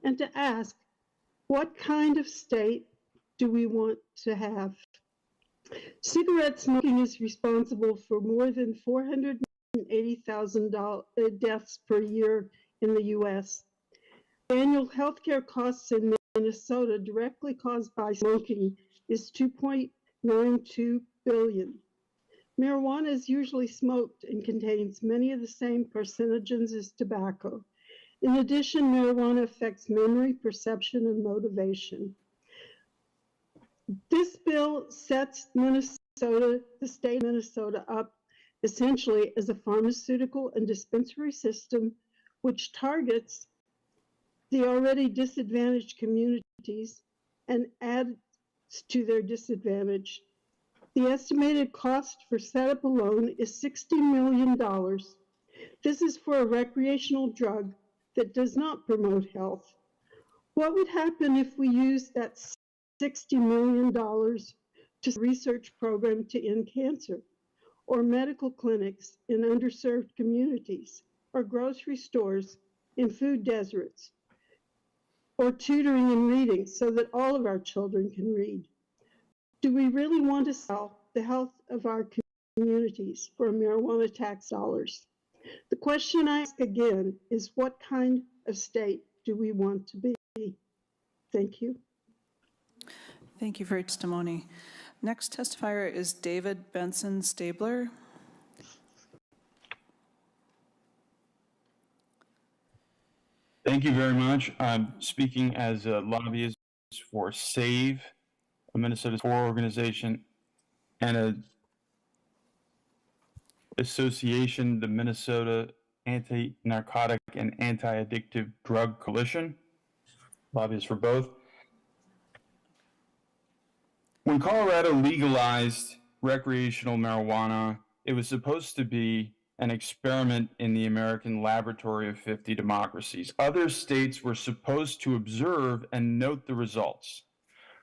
and to ask, what kind of state do we want to have? Cigarette smoking is responsible for more than 480,000 deaths per year in the U.S. Annual healthcare costs in Minnesota directly caused by smoking is $2.92 billion. Marijuana is usually smoked and contains many of the same carcinogens as tobacco. In addition, marijuana affects memory, perception, and motivation. This bill sets Minnesota, the state of Minnesota, up essentially as a pharmaceutical and dispensary system which targets the already disadvantaged communities and adds to their disadvantage. The estimated cost for setup alone is $60 million. This is for a recreational drug that does not promote health. What would happen if we used that $60 million to a research program to end cancer, or medical clinics in underserved communities, or grocery stores in food deserts, or tutoring and reading so that all of our children can read? Do we really want to sell the health of our communities for marijuana tax dollars? The question I ask again is, what kind of state do we want to be? Thank you. Thank you for your testimony. Next testifier is David Benson Stabler. Thank you very much. I'm speaking as a lobbyist for SAVE, a Minnesota organization, and a association, the Minnesota Anti-Narcotic and Anti-Addictive Drug Coalition. Lobbyist for both. When Colorado legalized recreational marijuana, it was supposed to be an experiment in the American laboratory of 50 democracies. Other states were supposed to observe and note the results.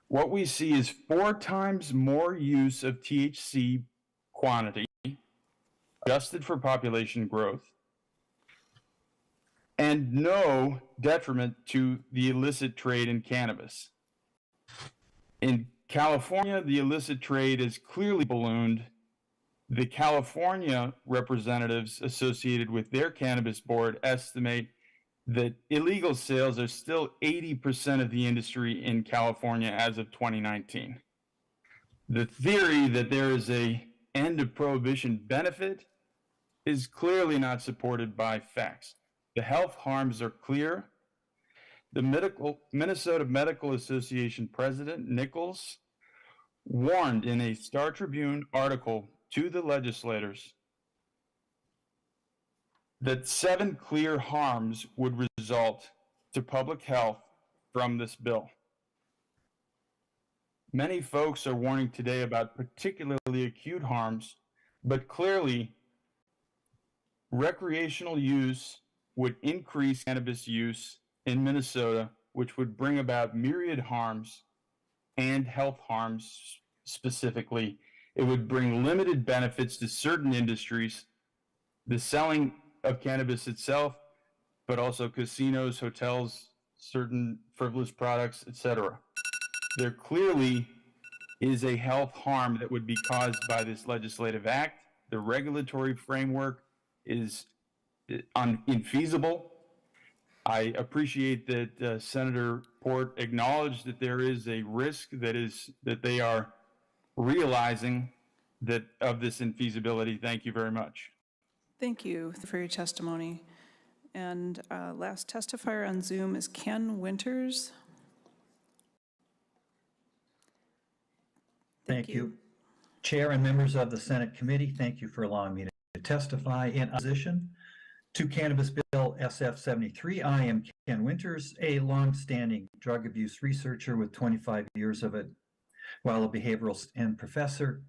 What we see is 4 times more use of THC quantity, adjusted for population growth, and no detriment to the illicit trade in cannabis. In California, the illicit trade is clearly ballooned. The California representatives associated with their cannabis board estimate that illegal sales are still 80% of the industry in California as of 2019. The theory that there is an end of prohibition benefit is clearly not supported by facts. The health harms are clear. The Minnesota Medical Association President Nichols warned in a Star Tribune article to the legislators that 7 clear harms would result to public health from this bill. Many folks are warning today about particularly acute harms, but clearly recreational use would increase cannabis use in Minnesota, which would bring about myriad harms and health harms specifically. It would bring limited benefits to certain industries, the selling of cannabis itself, but also casinos, hotels, certain frivolous products, etc. There clearly is a health harm that would be caused by this legislative act. The regulatory framework is infeasible. I appreciate that Senator Port acknowledged that there is a risk that they are realizing that of this infeasibility. Thank you very much. Thank you for your testimony. And last testifier on Zoom is Ken Winters. Thank you. Chair and members of the Senate committee, thank you for allowing me to testify in opposition to Cannabis Bill SF-73. I am Ken Winters, a longstanding drug abuse researcher with 25 years of it, while a behavioralist and professor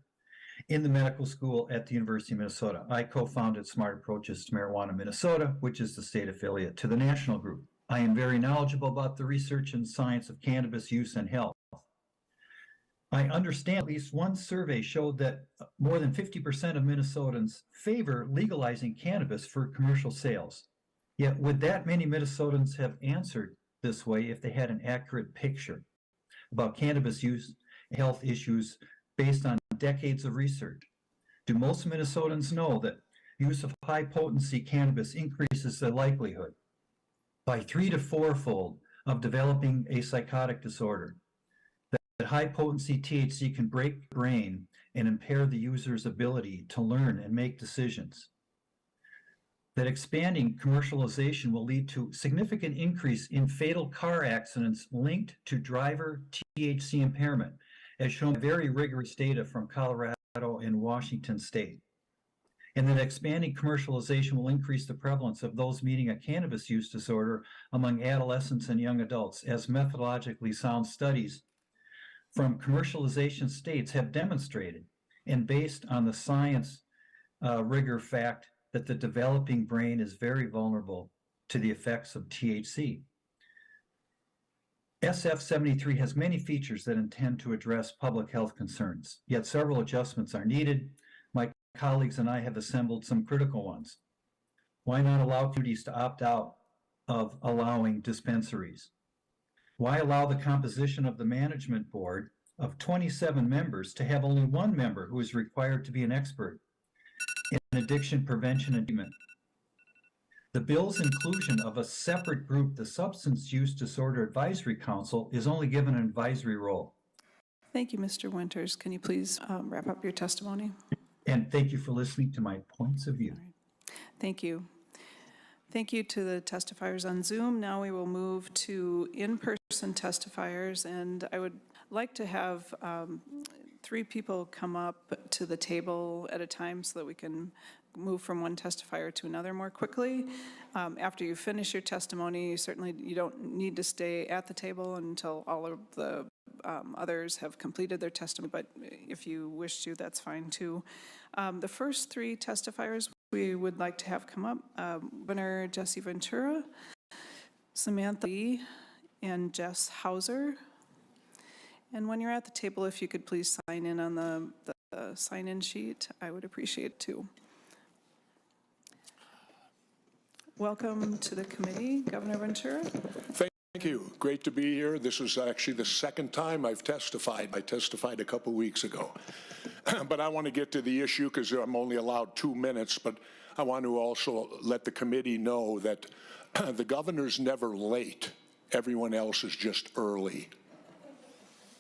in the medical school at the University of Minnesota. I co-founded Smart Approaches to Marijuana Minnesota, which is the state affiliate to the national group. I am very knowledgeable about the research and science of cannabis use and health. I understand at least one survey showed that more than 50% of Minnesotans favor legalizing cannabis for commercial sales. Yet would that many Minnesotans have answered this way if they had an accurate picture about cannabis use and health issues based on decades of research. Do most Minnesotans know that use of high-potency cannabis increases the likelihood by 3 to 4-fold of developing a psychotic disorder? That high-potency THC can break the brain and impair the user's ability to learn and make decisions. That expanding commercialization will lead to significant increase in fatal car accidents linked to driver THC impairment, as shown by very rigorous data from Colorado and Washington State. And that expanding commercialization will increase the prevalence of those meeting a cannabis use disorder among adolescents and young adults, as methodologically sound studies from commercialization states have demonstrated, and based on the science rigor fact that the developing brain is very vulnerable to the effects of THC. SF73 has many features that intend to address public health concerns, yet several adjustments are needed. My colleagues and I have assembled some critical ones. Why not allow communities to opt out of allowing dispensaries? Why allow the composition of the management board of 27 members to have only one member who is required to be an expert in addiction prevention and treatment? The bill's inclusion of a separate group, the Substance Use Disorder Advisory Council, is only given an advisory role. Thank you, Mr. Winters. Can you please wrap up your testimony? And thank you for listening to my points of view. Thank you. Thank you to the testifiers on Zoom. Now we will move to in-person testifiers, and I would like to have 3 people come up to the table at a time so that we can move from one testifier to another more quickly. After you finish your testimony, certainly you don't need to stay at the table until all of the others have completed their testimony, but if you wish to, that's fine too. The first 3 testifiers we would like to have come up, Governor Jesse Ventura, Samantha Lee, and Jess Hauser. And when you're at the table, if you could please sign in on the sign-in sheet, I would appreciate it too. Welcome to the committee, Governor Ventura. Thank you. Great to be here. This is actually the second time I've testified. I testified a couple weeks ago. But I want to get to the issue because I'm only allowed 2 minutes, but I want to also let the committee know that the governor's never late. Everyone else is just early.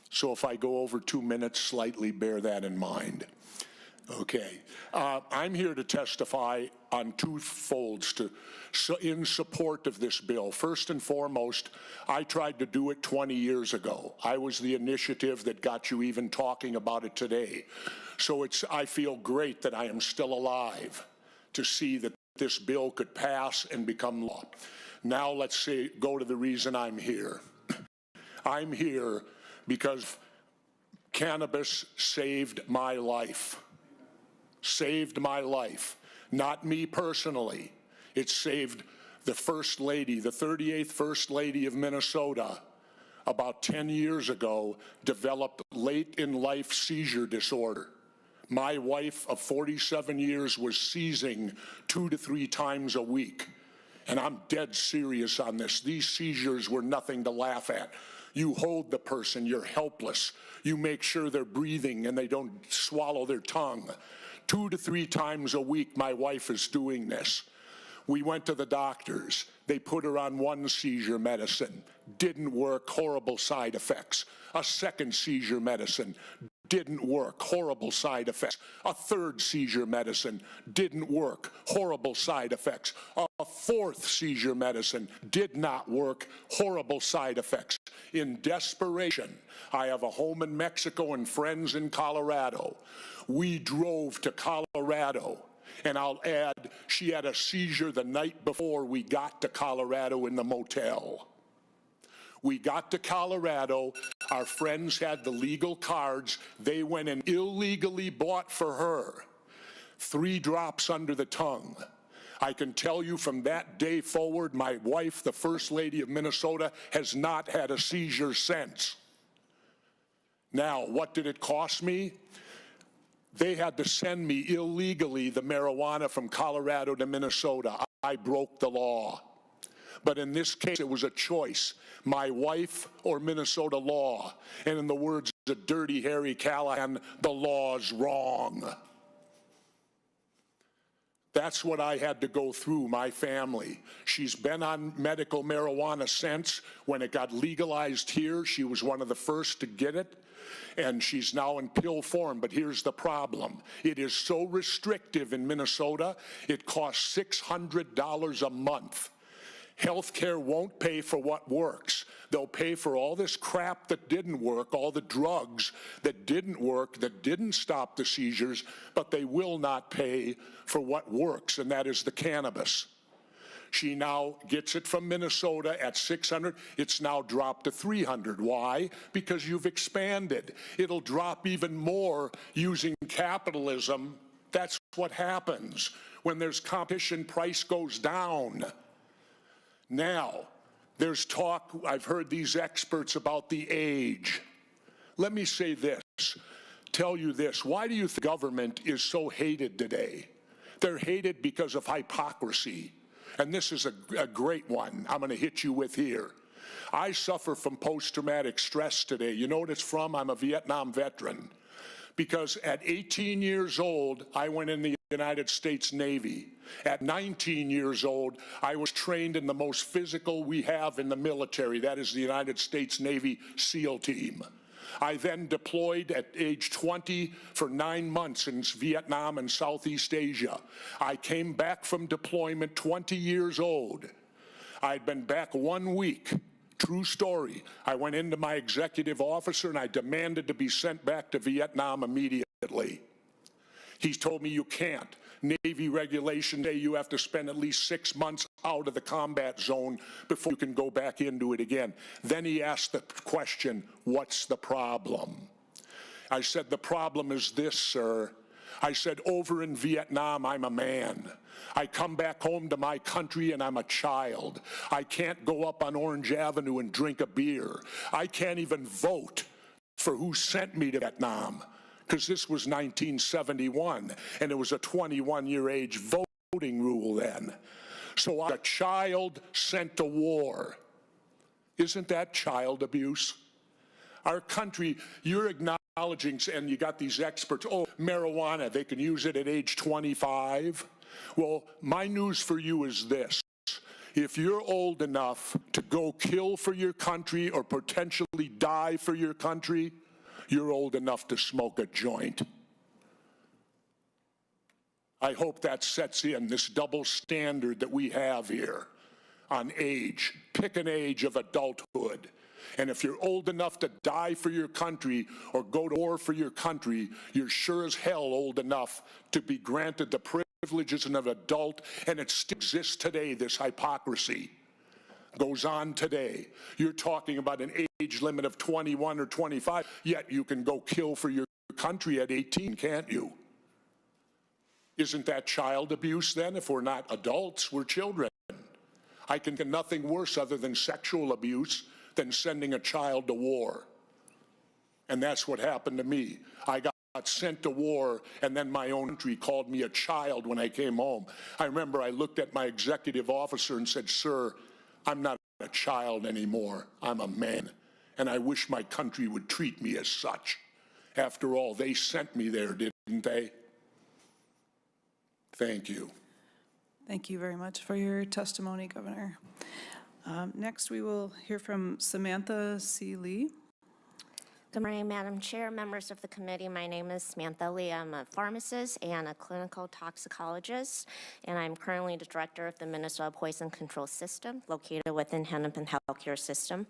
So if I go over 2 minutes slightly, bear that in mind. Okay. I'm here to testify on 2 folds in support of this bill. First and foremost, I tried to do it 20 years ago. I was the initiative that got you even talking about it today. So I feel great that I am still alive to see that this bill could pass and become law. Now let's go to the reason I'm here. I'm here because cannabis saved my life. Saved my life. Not me personally. It saved the First Lady, the 38th First Lady of Minnesota, about 10 years ago, developed late in life seizure disorder. My wife of 47 years was seizing 2 to 3 times a week. And I'm dead serious on this. These seizures were nothing to laugh at. You hold the person, you're helpless. You make sure they're breathing and they don't swallow their tongue. 2 to 3 times a week, my wife is doing this. We went to the doctors. They put her on 1 seizure medicine. Didn't work, horrible side effects. A 2nd seizure medicine. Didn't work, horrible side effects. A 3rd seizure medicine. Didn't work, horrible side effects. A 4th seizure medicine. Did not work, horrible side effects. In desperation, I have a home in Mexico and friends in Colorado. We drove to Colorado, and I'll add, she had a seizure the night before we got to Colorado in the motel. We got to Colorado, our friends had the legal cards, they went and illegally bought for her 3 drops under the tongue. I can tell you from that day forward, my wife, the First Lady of Minnesota, has not had a seizure since. Now, what did it cost me? They had to send me illegally the marijuana from Colorado to Minnesota. I broke the law. But in this case, it was a choice, my wife or Minnesota law. And in the words of Dirty Harry Callahan, the law's wrong. That's what I had to go through, my family. She's been on medical marijuana since. When it got legalized here, she was one of the first to get it. And she's now in pill form, but here's the problem. It is so restrictive in Minnesota, it costs $600 a month. Healthcare won't pay for what works. They'll pay for all this crap that didn't work, all the drugs that didn't work, that didn't stop the seizures, but they will not pay for what works, and that is the cannabis. She now gets it from Minnesota at $600. It's now dropped to $300. Why? Because you've expanded. It'll drop even more using capitalism. That's what happens. When there's competition, price goes down. Now, there's talk, I've heard these experts about the age. Let me say this, tell you this. Why do you think government is so hated today? They're hated because of hypocrisy. And this is a great one I'm going to hit you with here. I suffer from post-traumatic stress today. You know what it's from? I'm a Vietnam veteran. Because at 18 years old, I went in the United States Navy. At 19 years old, I was trained in the most physical we have in the military. That is the United States Navy SEAL team. I then deployed at age 20 for 9 months in Vietnam and Southeast Asia. I came back from deployment 20 years old. I'd been back 1 week. True story. I went into my executive officer and I demanded to be sent back to Vietnam immediately. He told me you can't. Navy regulations say you have to spend at least 6 months out of the combat zone before you can go back into it again. Then he asked the question, what's the problem? I said, the problem is this, sir. I said, over in Vietnam, I'm a man. I come back home to my country and I'm a child. I can't go up on Orange Avenue and drink a beer. I can't even vote for who sent me to Vietnam, because this was 1971 and it was a 21-year age voting rule then. So I'm a child sent to war. Isn't that child abuse? Our country, you're acknowledging, and you got these experts, oh, marijuana, they can use it at age 25. Well, my news for you is this. If you're old enough to go kill for your country or potentially die for your country, you're old enough to smoke a joint. I hope that sets in this double standard that we have here on age. Pick an age of adulthood. And if you're old enough to die for your country or go to war for your country, you're sure as hell old enough to be granted the privileges of an adult, and it still exists today, this hypocrisy goes on today. You're talking about an age limit of 21 or 25, yet you can go kill for your country at 18, can't you? Isn't that child abuse then? If we're not adults, we're children. I can get nothing worse other than sexual abuse than sending a child to war. And that's what happened to me. I got sent to war, and then my own country called me a child when I came home. I remember I looked at my executive officer and said, sir, I'm not a child anymore. I'm a man, and I wish my country would treat me as such. After all, they sent me there, didn't they? Thank you. Thank you very much for your testimony, Governor. Next, we will hear from Samantha C. Lee. Good morning, Madam Chair, members of the committee. My name is Samantha Lee. I'm a pharmacist and a clinical toxicologist, and I'm currently the director of the Minnesota Poison Control System, located within Hennepin Healthcare System.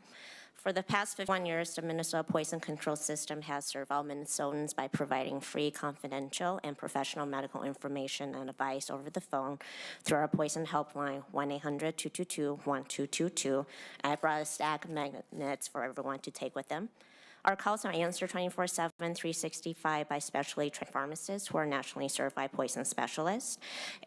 For the past 51 years, the Minnesota Poison Control System has served all Minnesotans by providing free, confidential, and professional medical information and advice over the phone through our poison helpline, 1-800-222-1222. I brought a stack of magnets for everyone to take with them. Our calls are answered 24/7, 365 by specially trained pharmacists who are nationally certified poison specialists.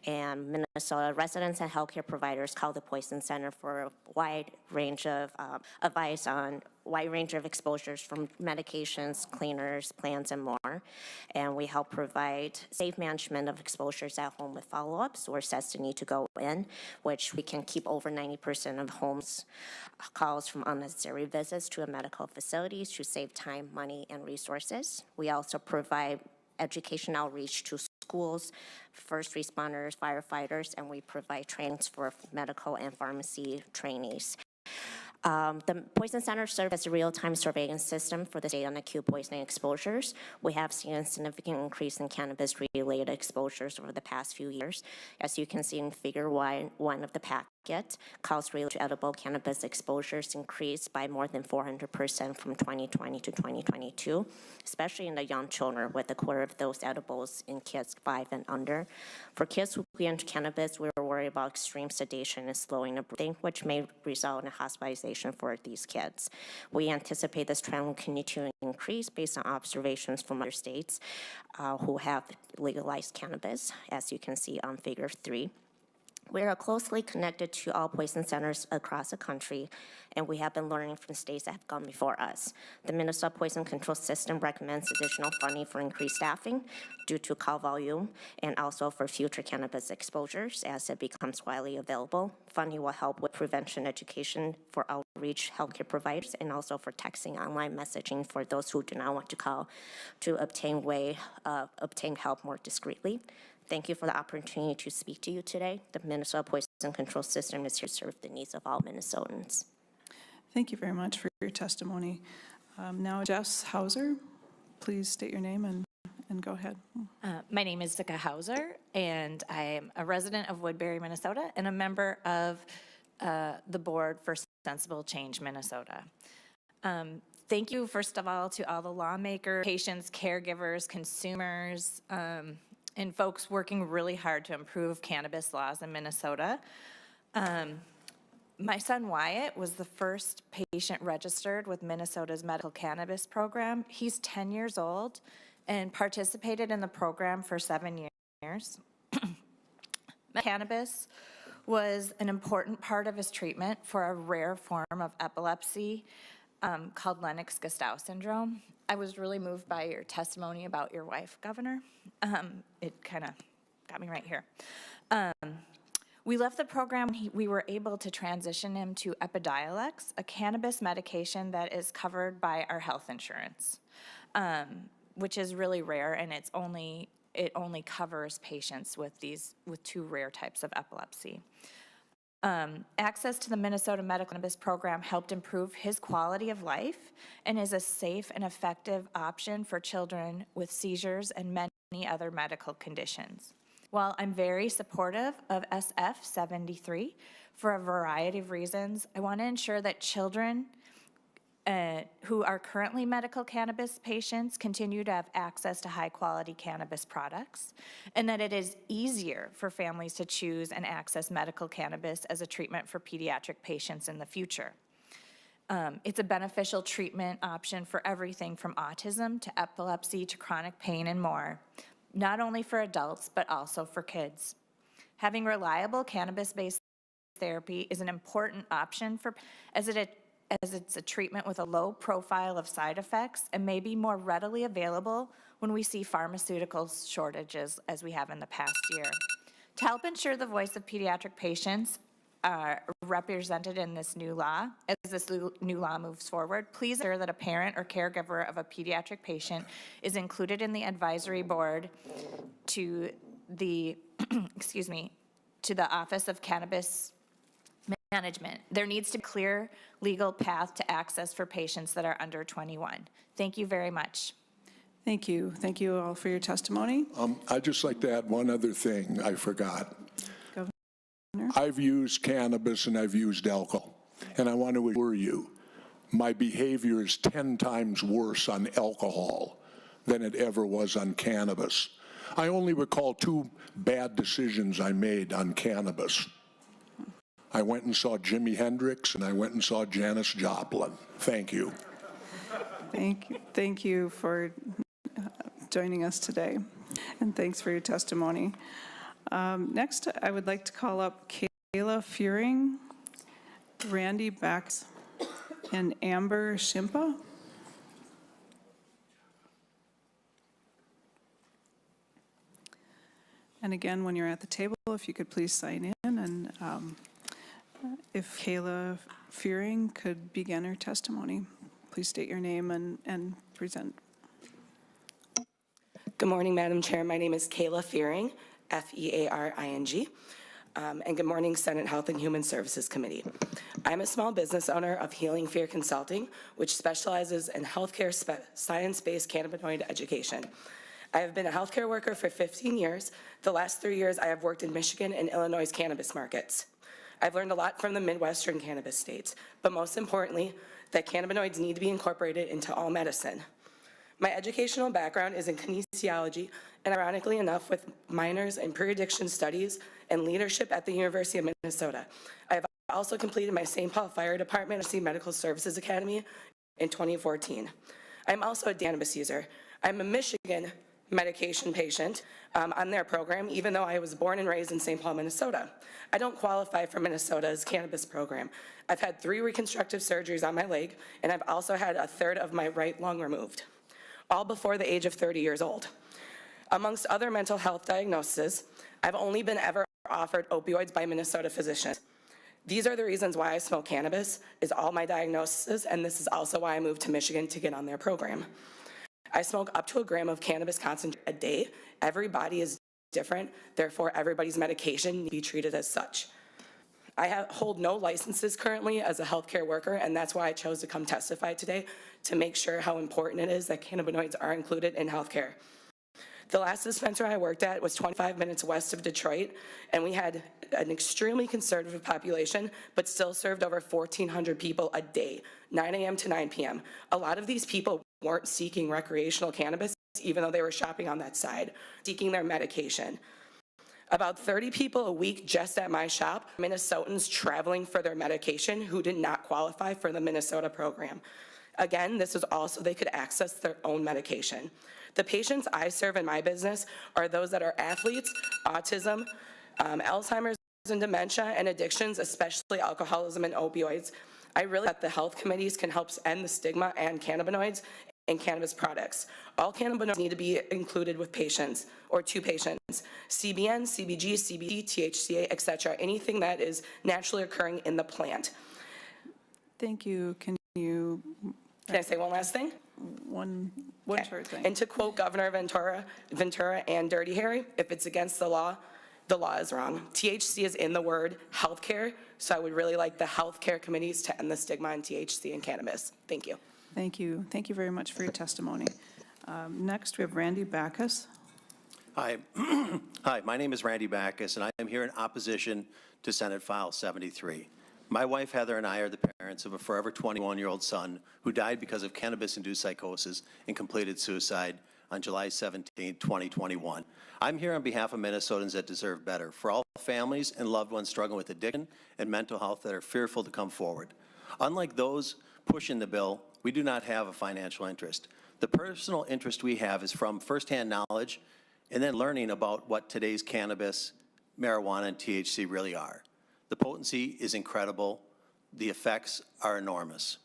And Minnesota residents and healthcare providers call the Poison Center for a wide range of advice on wide range of exposures from medications, cleaners, plants, and more. And we help provide safe management of exposures at home with follow-ups or sets that need to go in, which we can keep over 90% of homes calls from unnecessary visits to a medical facilities to save time, money, and resources. We also provide education outreach to schools, first responders, firefighters, and we provide trainings for medical and pharmacy trainees. The Poison Center serves as a real-time surveillance system for the state on acute poisoning exposures. We have seen a significant increase in cannabis-related exposures over the past few years. As you can see in Figure 1 of the packet, calls related to edible cannabis exposures increased by more than 400% from 2020 to 2022, especially in the young children, with a quarter of those edibles in kids 5 and under. For kids who get into cannabis, we're worried about extreme sedation and slowing of breathing, which may result in hospitalization for these kids. We anticipate this trend will continue to increase based on observations from other states who have legalized cannabis, as you can see on Figure 3. We are closely connected to all poison centers across the country, and we have been learning from states that have gone before us. The Minnesota Poison Control System recommends additional funding for increased staffing due to call volume and also for future cannabis exposures as it becomes widely available. Funding will help with prevention education for outreach healthcare providers and also for texting online messaging for those who do not want to call to obtain help more discreetly. Thank you for the opportunity to speak to you today. The Minnesota Poison Control System is here to serve the needs of all Minnesotans. Thank you very much for your testimony. Now, Jess Hauser, please state your name and go ahead. My name is Zika Hauser, and I am a resident of Woodbury, Minnesota, and a member of the board for Sensible Change Minnesota. Thank you, first of all, to all the lawmakers, patients, caregivers, consumers, and folks working really hard to improve cannabis laws in Minnesota. My son Wyatt was the first patient registered with Minnesota's medical cannabis program. He's 10 years old and participated in the program for 7 years. Cannabis was an important part of his treatment for a rare form of epilepsy called Lennox-Gastaut syndrome. I was really moved by your testimony about your wife, Governor. It kind of got me right here. We left the program when we were able to transition him to Epidiolex, a cannabis medication that is covered by our health insurance, which is really rare, and it only covers patients with two rare types of epilepsy. Access to the Minnesota Medical Cannabis Program helped improve his quality of life and is a safe and effective option for children with seizures and many other medical conditions. While I'm very supportive of SF73 for a variety of reasons, I want to ensure that children who are currently medical cannabis patients continue to have access to high-quality cannabis products, and that it is easier for families to choose and access medical cannabis as a treatment for pediatric patients in the future. It's a beneficial treatment option for everything from autism to epilepsy to chronic pain and more, not only for adults, but also for kids. Having reliable cannabis-based therapy is an important option as it's a treatment with a low profile of side effects and may be more readily available when we see pharmaceutical shortages as we have in the past year. To help ensure the voice of pediatric patients are represented in this new law, as this new law moves forward, please ensure that a parent or caregiver of a pediatric patient is included in the advisory board to the, to the Office of Cannabis Management. There needs to be a clear legal path to access for patients that are under 21. Thank you very much. Thank you. Thank you all for your testimony. I'd just like to add one other thing I forgot. Governor? I've used cannabis and I've used alcohol, and I want to assure you, my behavior is 10 times worse on alcohol than it ever was on cannabis. I only recall 2 bad decisions I made on cannabis. I went and saw Jimi Hendrix, and I went and saw Janis Joplin. Thank you. Thank you for joining us today, and thanks for your testimony. Next, I would like to call up Kayla Fearing, Randy Bax, and Amber Shimpa. And again, when you're at the table, if you could please sign in, and if Kayla Fearing could begin her testimony. Please state your name and present. Good morning, Madam Chair. My name is Kayla Fearing, F-E-A-R-I-N-G. And good morning, Senate Health and Human Services Committee. I'm a small business owner of Healing Fear Consulting, which specializes in healthcare science-based cannabinoid education. I have been a healthcare worker for 15 years. The last 3 years, I have worked in Michigan and Illinois cannabis markets. I've learned a lot from the Midwestern cannabis states, but most importantly, that cannabinoids need to be incorporated into all medicine. My educational background is in kinesiology, and ironically enough, with minors in pre-addiction studies and leadership at the University of Minnesota. I have also completed my St. Paul Fire Department Medical Services Academy in 2014. I'm also a cannabis user. I'm a Michigan medication patient on their program, even though I was born and raised in St. Paul, Minnesota. I don't qualify for Minnesota's cannabis program. I've had 3 reconstructive surgeries on my leg, and I've also had a third of my right lung removed, all before the age of 30 years old. Amongst other mental health diagnoses, I've only been ever offered opioids by Minnesota physicians. These are the reasons why I smoke cannabis, is all my diagnoses, and this is also why I moved to Michigan to get on their program. I smoke up to 1 gram of cannabis concentrate a day. Every body is different, therefore everybody's medication needs to be treated as such. I hold no licenses currently as a healthcare worker, and that's why I chose to come testify today, to make sure how important it is that cannabinoids are included in healthcare. The last dispensary I worked at was 25 minutes west of Detroit, and we had an extremely conservative population, but still served over 1,400 people a day, 9 a.m. to 9 p.m. A lot of these people weren't seeking recreational cannabis, even though they were shopping on that side, seeking their medication. About 30 people a week just at my shop, Minnesotans traveling for their medication who did not qualify for the Minnesota program. Again, this is also they could access their own medication. The patients I serve in my business are those that are athletes, autism, Alzheimer's and dementia, and addictions, especially alcoholism and opioids. I really hope that the health committees can help end the stigma and cannabinoids and cannabis products. All cannabinoids need to be included with patients or to patients. CBN, CBG, CBD, THCA, etc. Anything that is naturally occurring in the plant. Thank you. Can I say one last thing? One short thing. And to quote Governor Ventura and Dirty Harry, if it's against the law is wrong. THC is in the word healthcare, so I would really like the healthcare committees to end the stigma on THC and cannabis. Thank you. Thank you. Thank you very much for your testimony. Next, we have Randy Backus. Hi. Hi, my name is Randy Backus, and I am here in opposition to Senate File 73. My wife, Heather, and I are the parents of a forever 21-year-old son who died because of cannabis-induced psychosis and completed suicide on July 17, 2021. I'm here on behalf of Minnesotans that deserve better, for all families and loved ones struggling with addiction and mental health that are fearful to come forward. Unlike those pushing the bill, we do not have a financial interest. The personal interest we have is from firsthand knowledge and then learning about what today's cannabis, marijuana, and THC really are. The potency is incredible. The effects are enormous.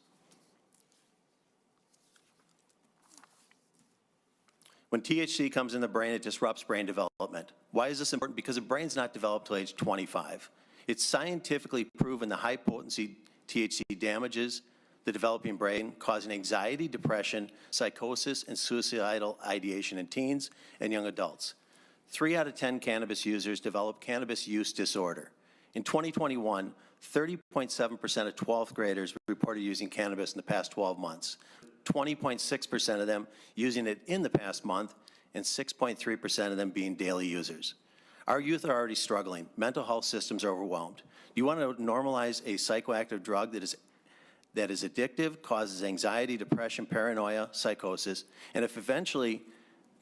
When THC comes in the brain, it disrupts brain development. Why is this important? Because the brain's not developed till age 25. It's scientifically proven the high potency THC damages the developing brain, causing anxiety, depression, psychosis, and suicidal ideation in teens and young adults. 3 out of 10 cannabis users develop cannabis use disorder. In 2021, 30.7% of 12th graders reported using cannabis in the past 12 months. 20.6% of them using it in the past month, and 6.3% of them being daily users. Our youth are already struggling. Mental health systems are overwhelmed. Do you want to normalize a psychoactive drug that is addictive, causes anxiety, depression, paranoia, psychosis, and if eventually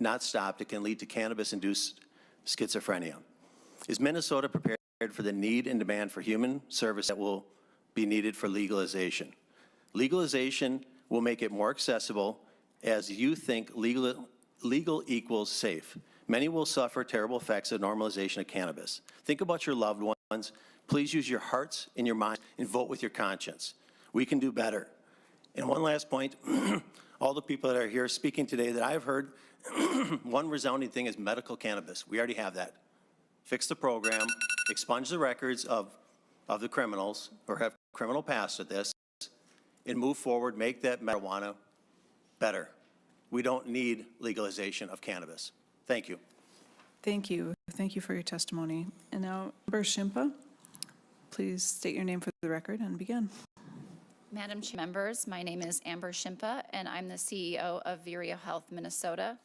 not stopped, it can lead to cannabis-induced schizophrenia? Is Minnesota prepared for the need and demand for human service that will be needed for legalization? Legalization will make it more accessible as you think legal equals safe. Many will suffer terrible effects of normalization of cannabis. Think about your loved ones. Please use your hearts and your minds and vote with your conscience. We can do better. And one last point, all the people that are here speaking today that I've heard, one resounding thing is medical cannabis. We already have that. Fix the program, expunge the records of the criminals, or have criminal past at this, and move forward, make that marijuana better. We don't need legalization of cannabis. Thank you. Thank you. Thank you for your testimony. And now, Member Shimpa, please state your name for the record and begin. Madam Chair, members, my name is Amber Shimpa, and I'm the CEO of Vireo Health Minnesota,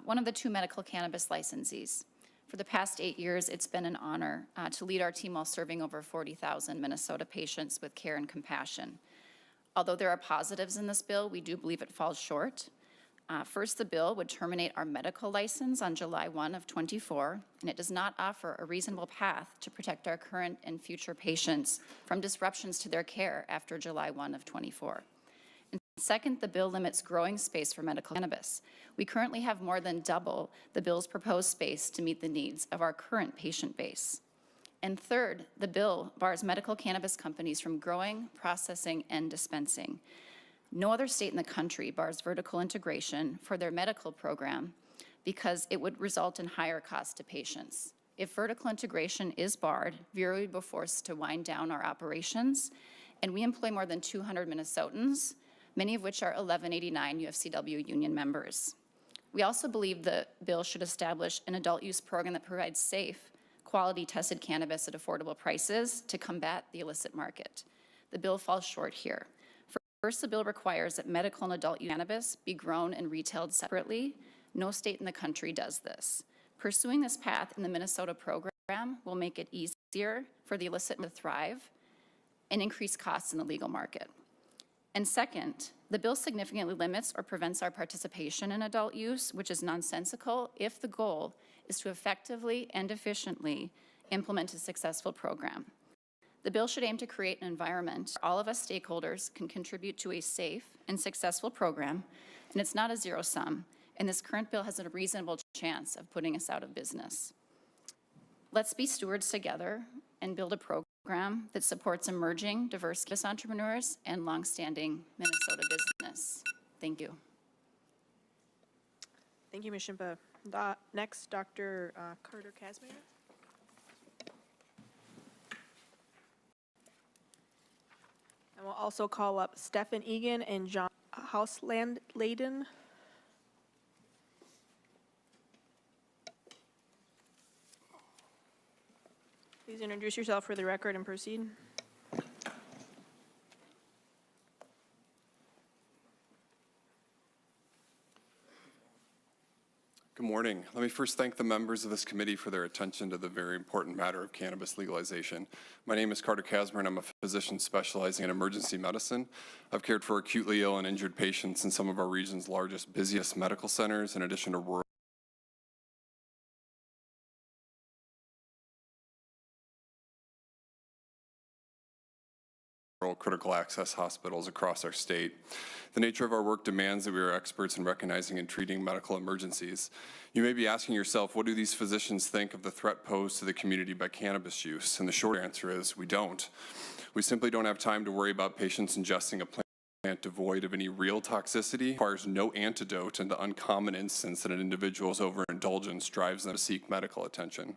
one of the 2 medical cannabis licensees. For the past 8 years, it's been an honor to lead our team while serving over 40,000 Minnesota patients with care and compassion. Although there are positives in this bill, we do believe it falls short. First, the bill would terminate our medical license on July 1 of '24, and it does not offer a reasonable path to protect our current and future patients from disruptions to their care after July 1 of '24. And second, the bill limits growing space for medical cannabis. We currently have more than double the bill's proposed space to meet the needs of our current patient base. And third, the bill bars medical cannabis companies from growing, processing, and dispensing. No other state in the country bars vertical integration for their medical program because it would result in higher costs to patients. If vertical integration is barred, Vireo would be forced to wind down our operations, and we employ more than 200 Minnesotans, many of which are 1189 UFCW union members. We also believe the bill should establish an adult use program that provides safe, quality tested cannabis at affordable prices to combat the illicit market. The bill falls short here. First, the bill requires that medical and adult use cannabis be grown and retailed separately. No state in the country does this. Pursuing this path in the Minnesota program will make it easier for the illicit to thrive and increase costs in the legal market. And second, the bill significantly limits or prevents our participation in adult use, which is nonsensical if the goal is to effectively and efficiently implement a successful program. The bill should aim to create an environment where all of us stakeholders can contribute to a safe and successful program, and it's not a zero sum, and this current bill has a reasonable chance of putting us out of business. Let's be stewards together and build a program that supports emerging, diverse business entrepreneurs and longstanding Minnesota business. Thank you. Thank you, Ms. Shimpa. Next, Dr. Carter Casmere. And we'll also call up Stephen Egan and John Hausland-Layden. Please introduce yourself for the record and proceed. Good morning. Let me first thank the members of this committee for their attention to the very important matter of cannabis legalization. My name is Carter Casmer, and I'm a physician specializing in emergency medicine. I've cared for acutely ill and injured patients in some of our region's largest, busiest medical centers, in addition to rural critical access hospitals across our state. The nature of our work demands that we are experts in recognizing and treating medical emergencies. You may be asking yourself, what do these physicians think of the threat posed to the community by cannabis use? And the short answer is, we don't. We simply don't have time to worry about patients ingesting a plant devoid of any real toxicity. It requires no antidote, and the uncommon instance that an individual's overindulgence drives them to seek medical attention.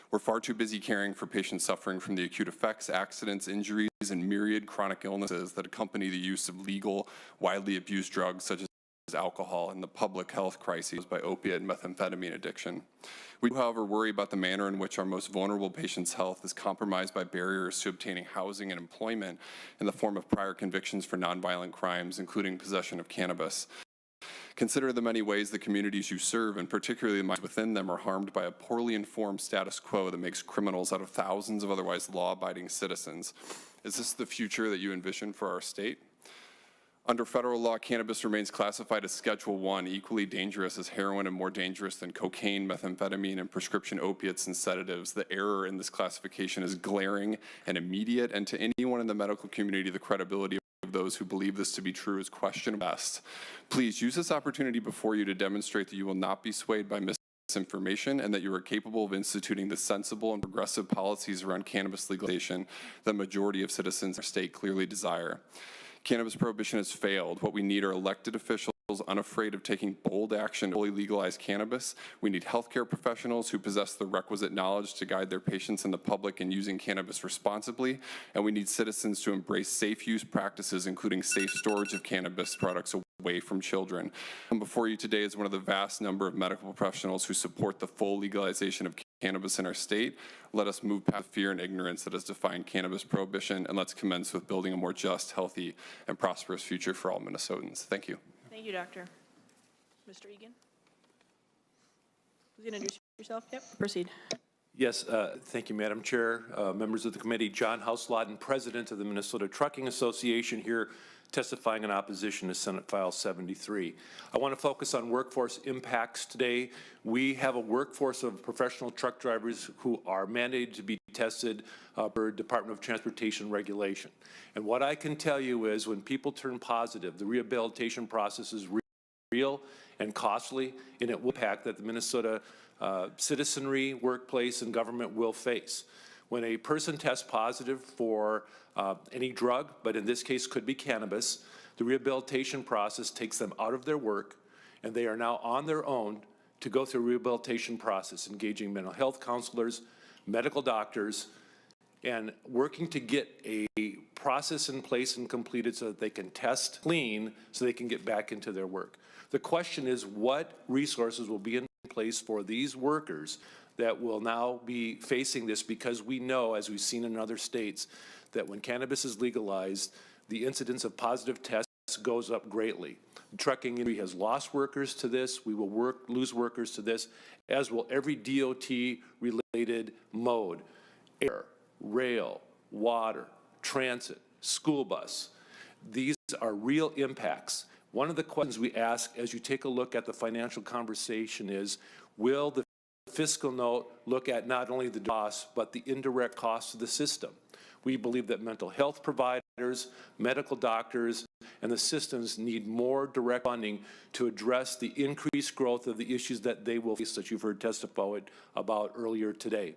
We're far too busy caring for patients suffering from the acute effects, accidents, injuries, and myriad chronic illnesses that accompany the use of legal, widely abused drugs such as alcohol and the public health crises by opiate and methamphetamine addiction. We do, however, worry about the manner in which our most vulnerable patients' health is compromised by barriers to obtaining housing and employment in the form of prior convictions for nonviolent crimes, including possession of cannabis. Consider the many ways the communities you serve, and particularly the minds within them, are harmed by a poorly informed status quo that makes criminals out of thousands of otherwise law-abiding citizens. Is this the future that you envision for our state? Under federal law, cannabis remains classified as Schedule I, equally dangerous as heroin and more dangerous than cocaine, methamphetamine, and prescription opiates and sedatives. The error in this classification is glaring and immediate, and to anyone in the medical community, the credibility of those who believe this to be true is questionable best. Please use this opportunity before you to demonstrate that you will not be swayed by misinformation and that you are capable of instituting the sensible and progressive policies around cannabis legalization that the majority of citizens in our state clearly desire. Cannabis prohibition has failed. What we need are elected officials unafraid of taking bold action to fully legalize cannabis. We need healthcare professionals who possess the requisite knowledge to guide their patients and the public in using cannabis responsibly. And we need citizens to embrace safe use practices, including safe storage of cannabis products away from children. And before you today is one of the vast number of medical professionals who support the full legalization of cannabis in our state. Let us move past fear and ignorance that has defined cannabis prohibition, and let's commence with building a more just, healthy, and prosperous future for all Minnesotans. Thank you. Thank you, Doctor. Mr. Egan? Please introduce yourself. Yep, proceed. Yes, thank you, Madam Chair, members of the committee. John Houselawton, President of the Minnesota Trucking Association, here testifying in opposition to Senate File 73. I want to focus on workforce impacts today. We have a workforce of professional truck drivers who are mandated to be tested per Department of Transportation regulation. And what I can tell you is when people turn positive, the rehabilitation process is real and costly, and it will impact that the Minnesota citizenry, workplace, and government will face. When a person tests positive for any drug, but in this case could be cannabis, the rehabilitation process takes them out of their work, and they are now on their own to go through a rehabilitation process, engaging mental health counselors, medical doctors, and working to get a process in place and completed so that they can test clean so they can get back into their work. The question is what resources will be in place for these workers that will now be facing this, because we know, as we've seen in other states, that when cannabis is legalized, the incidence of positive tests goes up greatly. The trucking industry has lost workers to this. We will lose workers to this, as will every DOT-related mode: air, rail, water, transit, school bus. These are real impacts. One of the questions we ask as you take a look at the financial conversation is, will the fiscal note look at not only the costs, but the indirect costs of the system? We believe that mental health providers, medical doctors, and the systems need more direct funding to address the increased growth of the issues that they will face, that you've heard testified about earlier today.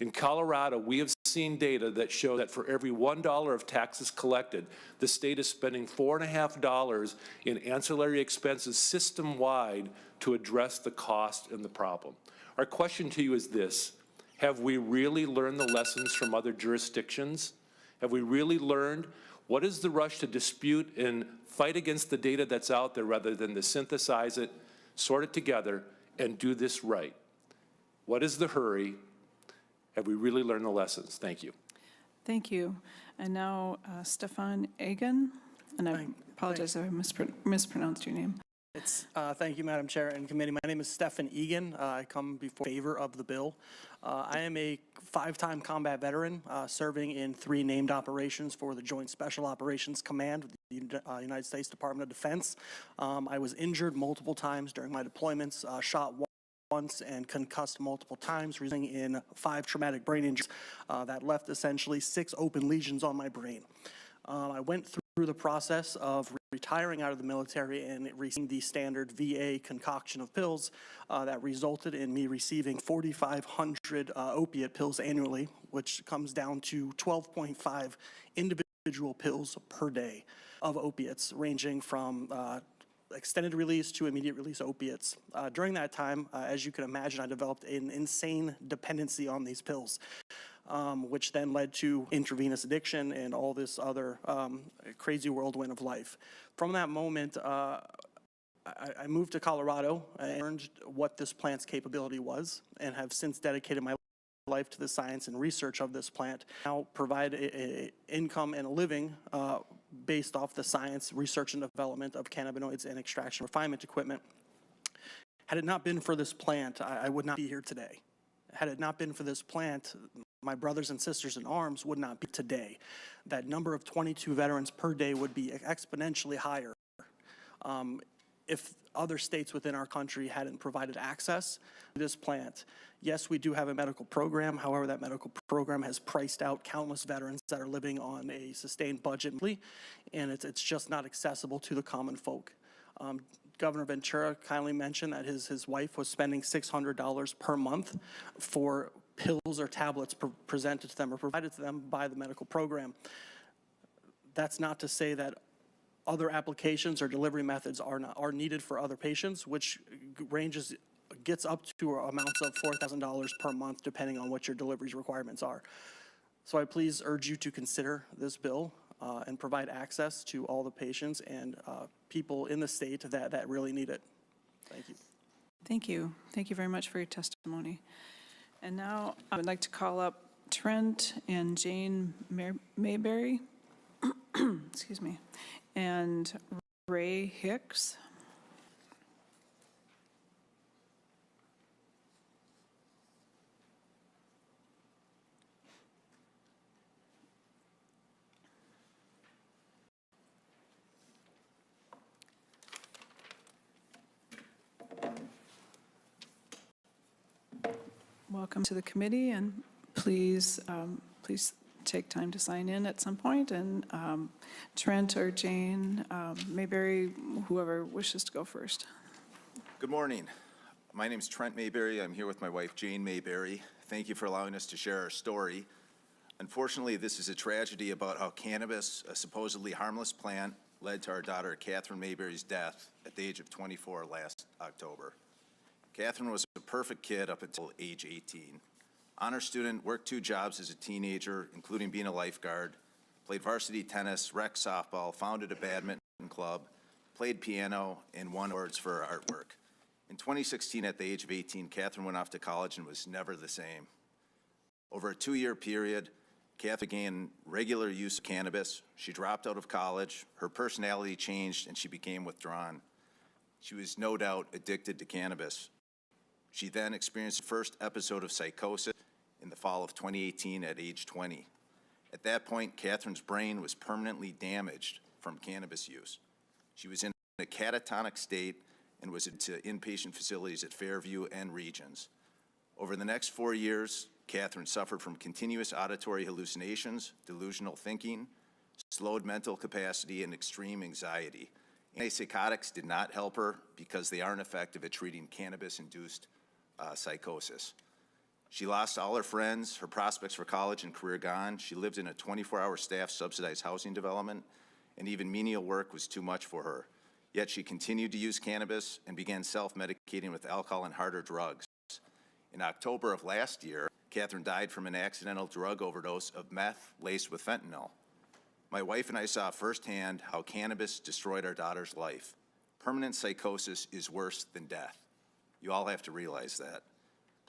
In Colorado, we have seen data that show that for every $1 of taxes collected, the state is spending $4.50 in ancillary expenses system-wide to address the cost and the problem. Our question to you is this: have we really learned the lessons from other jurisdictions? Have we really learned what is the rush to dispute and fight against the data that's out there rather than to synthesize it, sort it together, and do this right? What is the hurry? Have we really learned the lessons? Thank you. Thank you. And now Stefan Egan, and I apologize if I mispronounced your name. Thank you, Madam Chair and committee. My name is Stefan Egan. I come before favor of the bill. I am a 5-time combat veteran, serving in 3 named operations for the Joint Special Operations Command of the United States Department of Defense. I was injured multiple times during my deployments, shot once and concussed multiple times, resulting in 5 traumatic brain injuries that left essentially 6 open lesions on my brain. I went through the process of retiring out of the military and receiving the standard VA concoction of pills that resulted in me receiving 4,500 opiate pills annually, which comes down to 12.5 individual pills per day of opiates, ranging from extended release to immediate release opiates. During that time, as you can imagine, I developed an insane dependency on these pills, which then led to intravenous addiction and all this other crazy whirlwind of life. From that moment, I moved to Colorado and learned what this plant's capability was, and have since dedicated my life to the science and research of this plant. Now provide a income and a living based off the science, research, and development of cannabinoids and extraction refinement equipment. Had it not been for this plant, I would not be here today. Had it not been for this plant, my brothers and sisters in arms would not be today. That number of 22 veterans per day would be exponentially higher. if other states within our country hadn't provided access to this plant. Yes, we do have a medical program. However, that medical program has priced out countless veterans that are living on a sustained budget, and it's just not accessible to the common folk. Governor Ventura kindly mentioned that his wife was spending $600 per month for pills or tablets presented to them or provided to them by the medical program. That's not to say that other applications or delivery methods are needed for other patients, which gets up to amounts of $4,000 per month, depending on what your delivery requirements are. So I please urge you to consider this bill and provide access to all the patients and people in the state that really need it. Thank you. Thank you. Thank you very much for your testimony. And now I would like to call up Trent and Jane Mayberry, excuse me, and Ray Hicks. Welcome to the committee, and please take time to sign in at some point. And Trent or Jane Mayberry, whoever wishes to go first. Good morning. My name is Trent Mayberry. I'm here with my wife, Jane Mayberry. Thank you for allowing us to share our story. Unfortunately, this is a tragedy about how cannabis, a supposedly harmless plant, led to our daughter, Catherine Mayberry's death at the age of 24 last October. Catherine was a perfect kid up until age 18. Honor student, worked 2 jobs as a teenager, including being a lifeguard, played varsity tennis, rec softball, founded a badminton club, played piano, and won awards for her artwork. In 2016, at the age of 18, Catherine went off to college and was never the same. Over a 2-year period, Catherine began regular use of cannabis. She dropped out of college, her personality changed, and she became withdrawn. She was no doubt addicted to cannabis. She then experienced the first episode of psychosis in the fall of 2018 at age 20. At that point, Catherine's brain was permanently damaged from cannabis use. She was in a catatonic state and was into inpatient facilities at Fairview and Regions. Over the next 4 years, Catherine suffered from continuous auditory hallucinations, delusional thinking, slowed mental capacity, and extreme anxiety. Antipsychotics did not help her because they aren't effective at treating cannabis-induced psychosis. She lost all her friends, her prospects for college and career gone. She lived in a 24-hour staff subsidized housing development, and even menial work was too much for her. Yet she continued to use cannabis and began self-medicating with alcohol and harder drugs. In October of last year, Catherine died from an accidental drug overdose of meth laced with fentanyl. My wife and I saw firsthand how cannabis destroyed our daughter's life. Permanent psychosis is worse than death. You all have to realize that.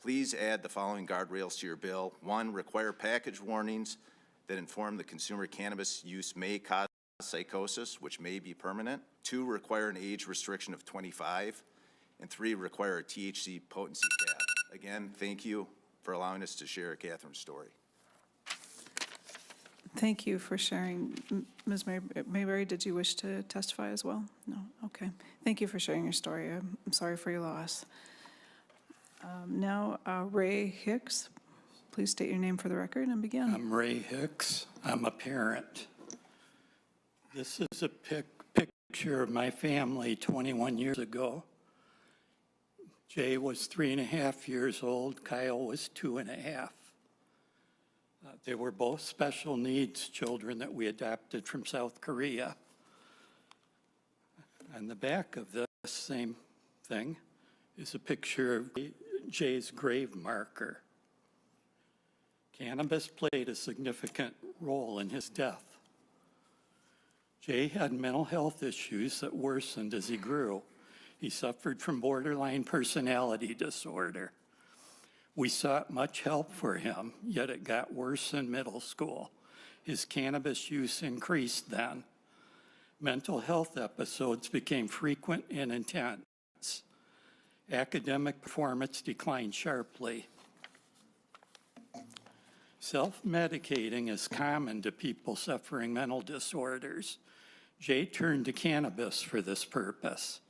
Please add the following guardrails to your bill. 1, require package warnings that inform the consumer cannabis use may cause psychosis, which may be permanent. 2, require an age restriction of 25. And 3, require a THC potency cap. Again, thank you for allowing us to share Catherine's story. Thank you for sharing. Ms. Mayberry, did you wish to testify as well? No? Okay. Thank you for sharing your story. I'm sorry for your loss. Now, Ray Hicks, please state your name for the record and begin. I'm Ray Hicks. I'm a parent. This is a picture of my family 21 years ago. Jay was 3.5 years old. Kyle was 2.5. They were both special needs children that we adopted from South Korea. On the back of this same thing is a picture of Jay's grave marker. Cannabis played a significant role in his death. Jay had mental health issues that worsened as he grew. He suffered from borderline personality disorder. We sought much help for him, yet it got worse in middle school. His cannabis use increased then. Mental health episodes became frequent and intense. Academic performance declined sharply. Self-medicating is common to people suffering mental disorders. Jay turned to cannabis for this purpose.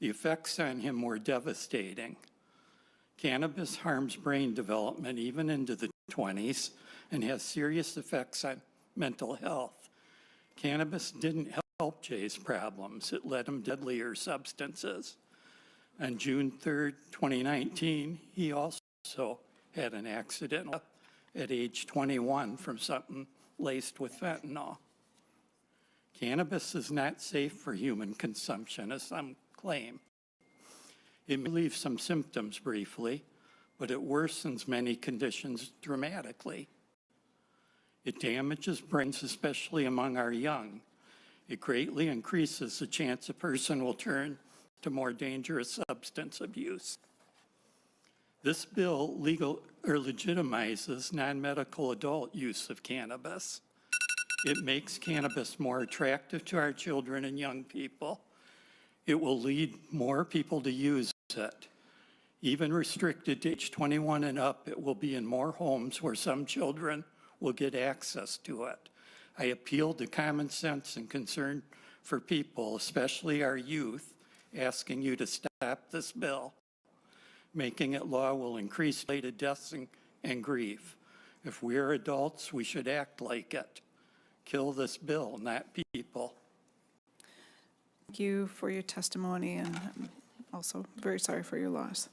The effects on him were devastating. Cannabis harms brain development even into the 20s and has serious effects on mental health. Cannabis didn't help Jay's problems. It led him to deadlier substances. On June 3rd, 2019, he also had an accident at age 21 from something laced with fentanyl. Cannabis is not safe for human consumption, as some claim. It may relieve some symptoms briefly, but it worsens many conditions dramatically. It damages brains, especially among our young. It greatly increases the chance a person will turn to more dangerous substance abuse. This bill legitimizes non-medical adult use of cannabis. It makes cannabis more attractive to our children and young people. It will lead more people to use it. Even restricted to age 21 and up, it will be in more homes where some children will get access to it. I appeal to common sense and concern for people, especially our youth, asking you to stop this bill. Making it law will increase related deaths and grief. If we are adults, we should act like it. Kill this bill, not people. Thank you for your testimony, and I'm also very sorry for your loss.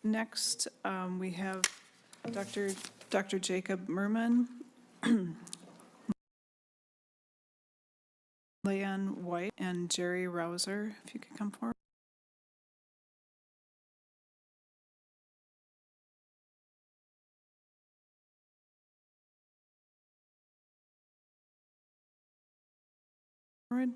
Next, we have Dr. Jacob Merman, Leanne White, and Jerry Rouser, if you could come forward. Forward.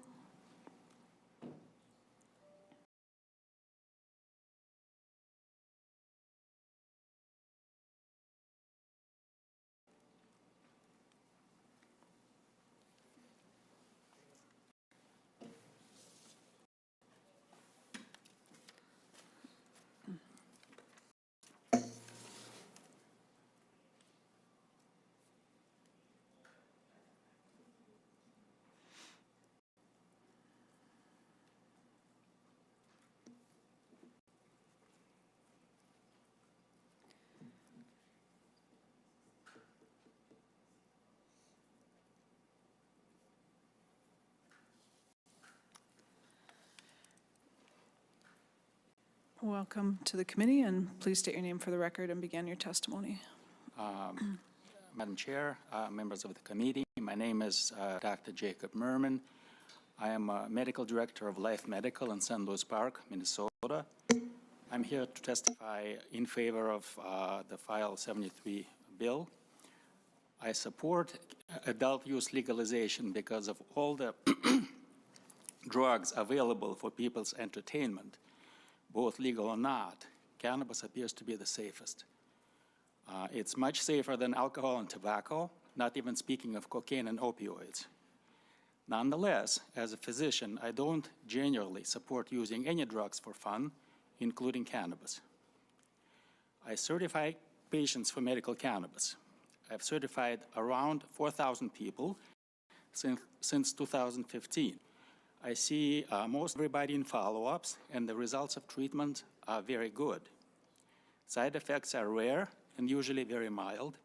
Welcome to the committee, and please state your name for the record and begin your testimony. Madam Chair, members of the committee, my name is Dr. Jacob Merman. I am a medical director of Life Medical in St. Louis Park, Minnesota. I'm here to testify in favor of the File 73 bill. I support adult use legalization because of all the drugs available for people's entertainment, both legal or not. Cannabis appears to be the safest. It's much safer than alcohol and tobacco, not even speaking of cocaine and opioids. Nonetheless, as a physician, I don't generally support using any drugs for fun, including cannabis. I certify patients for medical cannabis. I've certified around 4,000 people since 2015. I see most everybody in follow-ups, and the results of treatment are very good. Side effects are rare and usually very mild.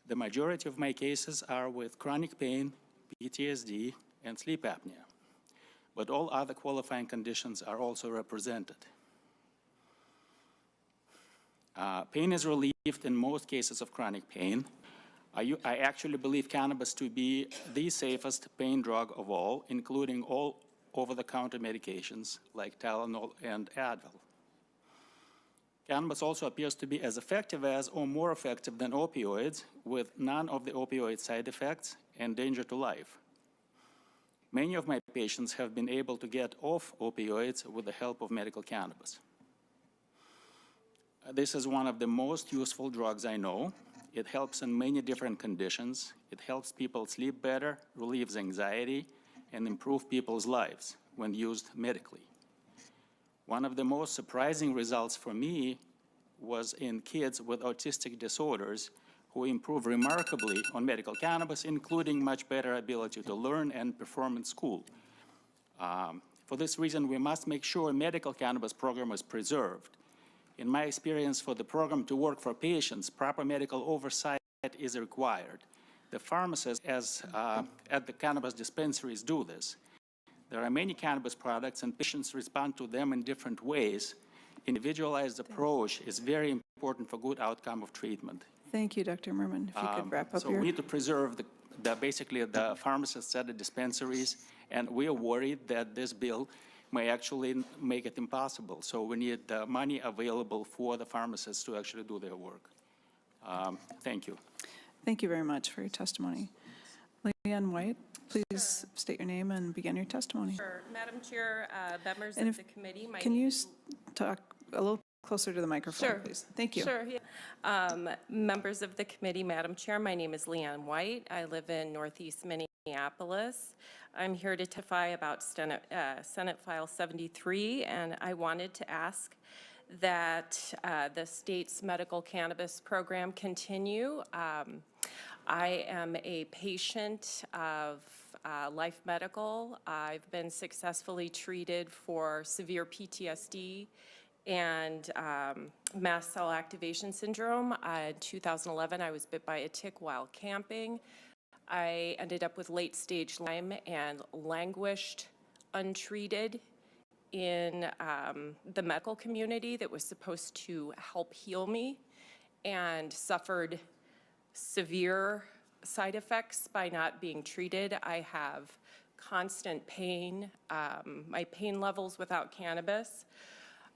The majority of my cases are with chronic pain, PTSD, and sleep apnea, but all other qualifying conditions are also represented. Pain is relieved in most cases of chronic pain. I actually believe cannabis to be the safest pain drug of all, including all over-the-counter medications like Tylenol and Advil. Cannabis also appears to be as effective as or more effective than opioids, with none of the opioid side effects and danger to life. Many of my patients have been able to get off opioids with the help of medical cannabis. This is one of the most useful drugs I know. It helps in many different conditions. It helps people sleep better, relieves anxiety, and improve people's lives when used medically. One of the most surprising results for me was in kids with autistic disorders who improve remarkably on medical cannabis, including much better ability to learn and perform in school. For this reason, we must make sure a medical cannabis program is preserved. In my experience, for the program to work for patients, proper medical oversight is required. The pharmacists at the cannabis dispensaries do this. There are many cannabis products and patients respond to them in different ways. Individualized approach is very important for good outcome of treatment. Thank you, Dr. Merman. If you could wrap up So your... we need to preserve basically the pharmacists at the dispensaries, and we are worried that this bill may actually make it impossible. So we need the money available for the pharmacists to actually do their work. Thank you. Thank you very much for your testimony. Leanne White, please state your name and begin your testimony. Sure. Madam Chair, members And of the committee, Can you talk a little closer to the microphone, Sure. please? Thank you. Sure. Yeah. Members of the committee, Madam Chair, my name is Leanne White. I live in Northeast Minneapolis. I'm here to testify about Senate File 73, and I wanted to ask that the state's medical cannabis program continue. I am a patient of Life Medical. I've been successfully treated for severe PTSD and mast cell activation syndrome. In 2011, I was bit by a tick while camping. I ended up with late-stage Lyme and languished untreated in the medical community that was supposed to help heal me, and suffered severe side effects by not being treated. I have constant pain. My pain levels without cannabis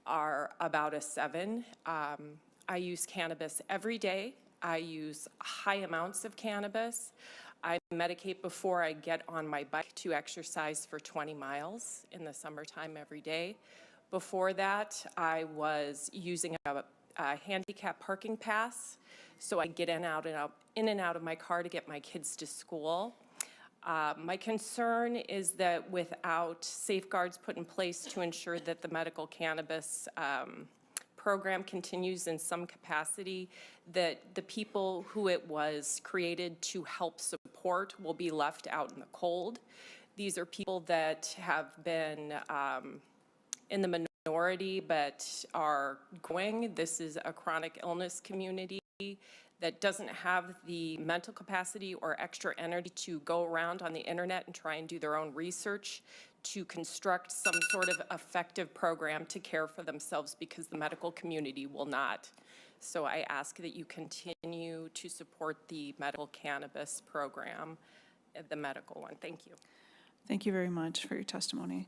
are about a 7. I use cannabis every day. I use high amounts of cannabis. I medicate before I get on my bike to exercise for 20 miles in the summertime every day. Before that, I was using a handicap parking pass so I get in and out of my car to get my kids to school. My concern is that without safeguards put in place to ensure that the medical cannabis program continues in some capacity, that the people who it was created to help support will be left out in the cold. These are people that have been in the minority but are growing. This is a chronic illness community that doesn't have the mental capacity or extra energy to go around on the internet and try and do their own research to construct some sort of effective program to care for themselves, because the medical community will not. So I ask that you continue to support the medical cannabis program, the medical one. Thank you. Thank you very much for your testimony.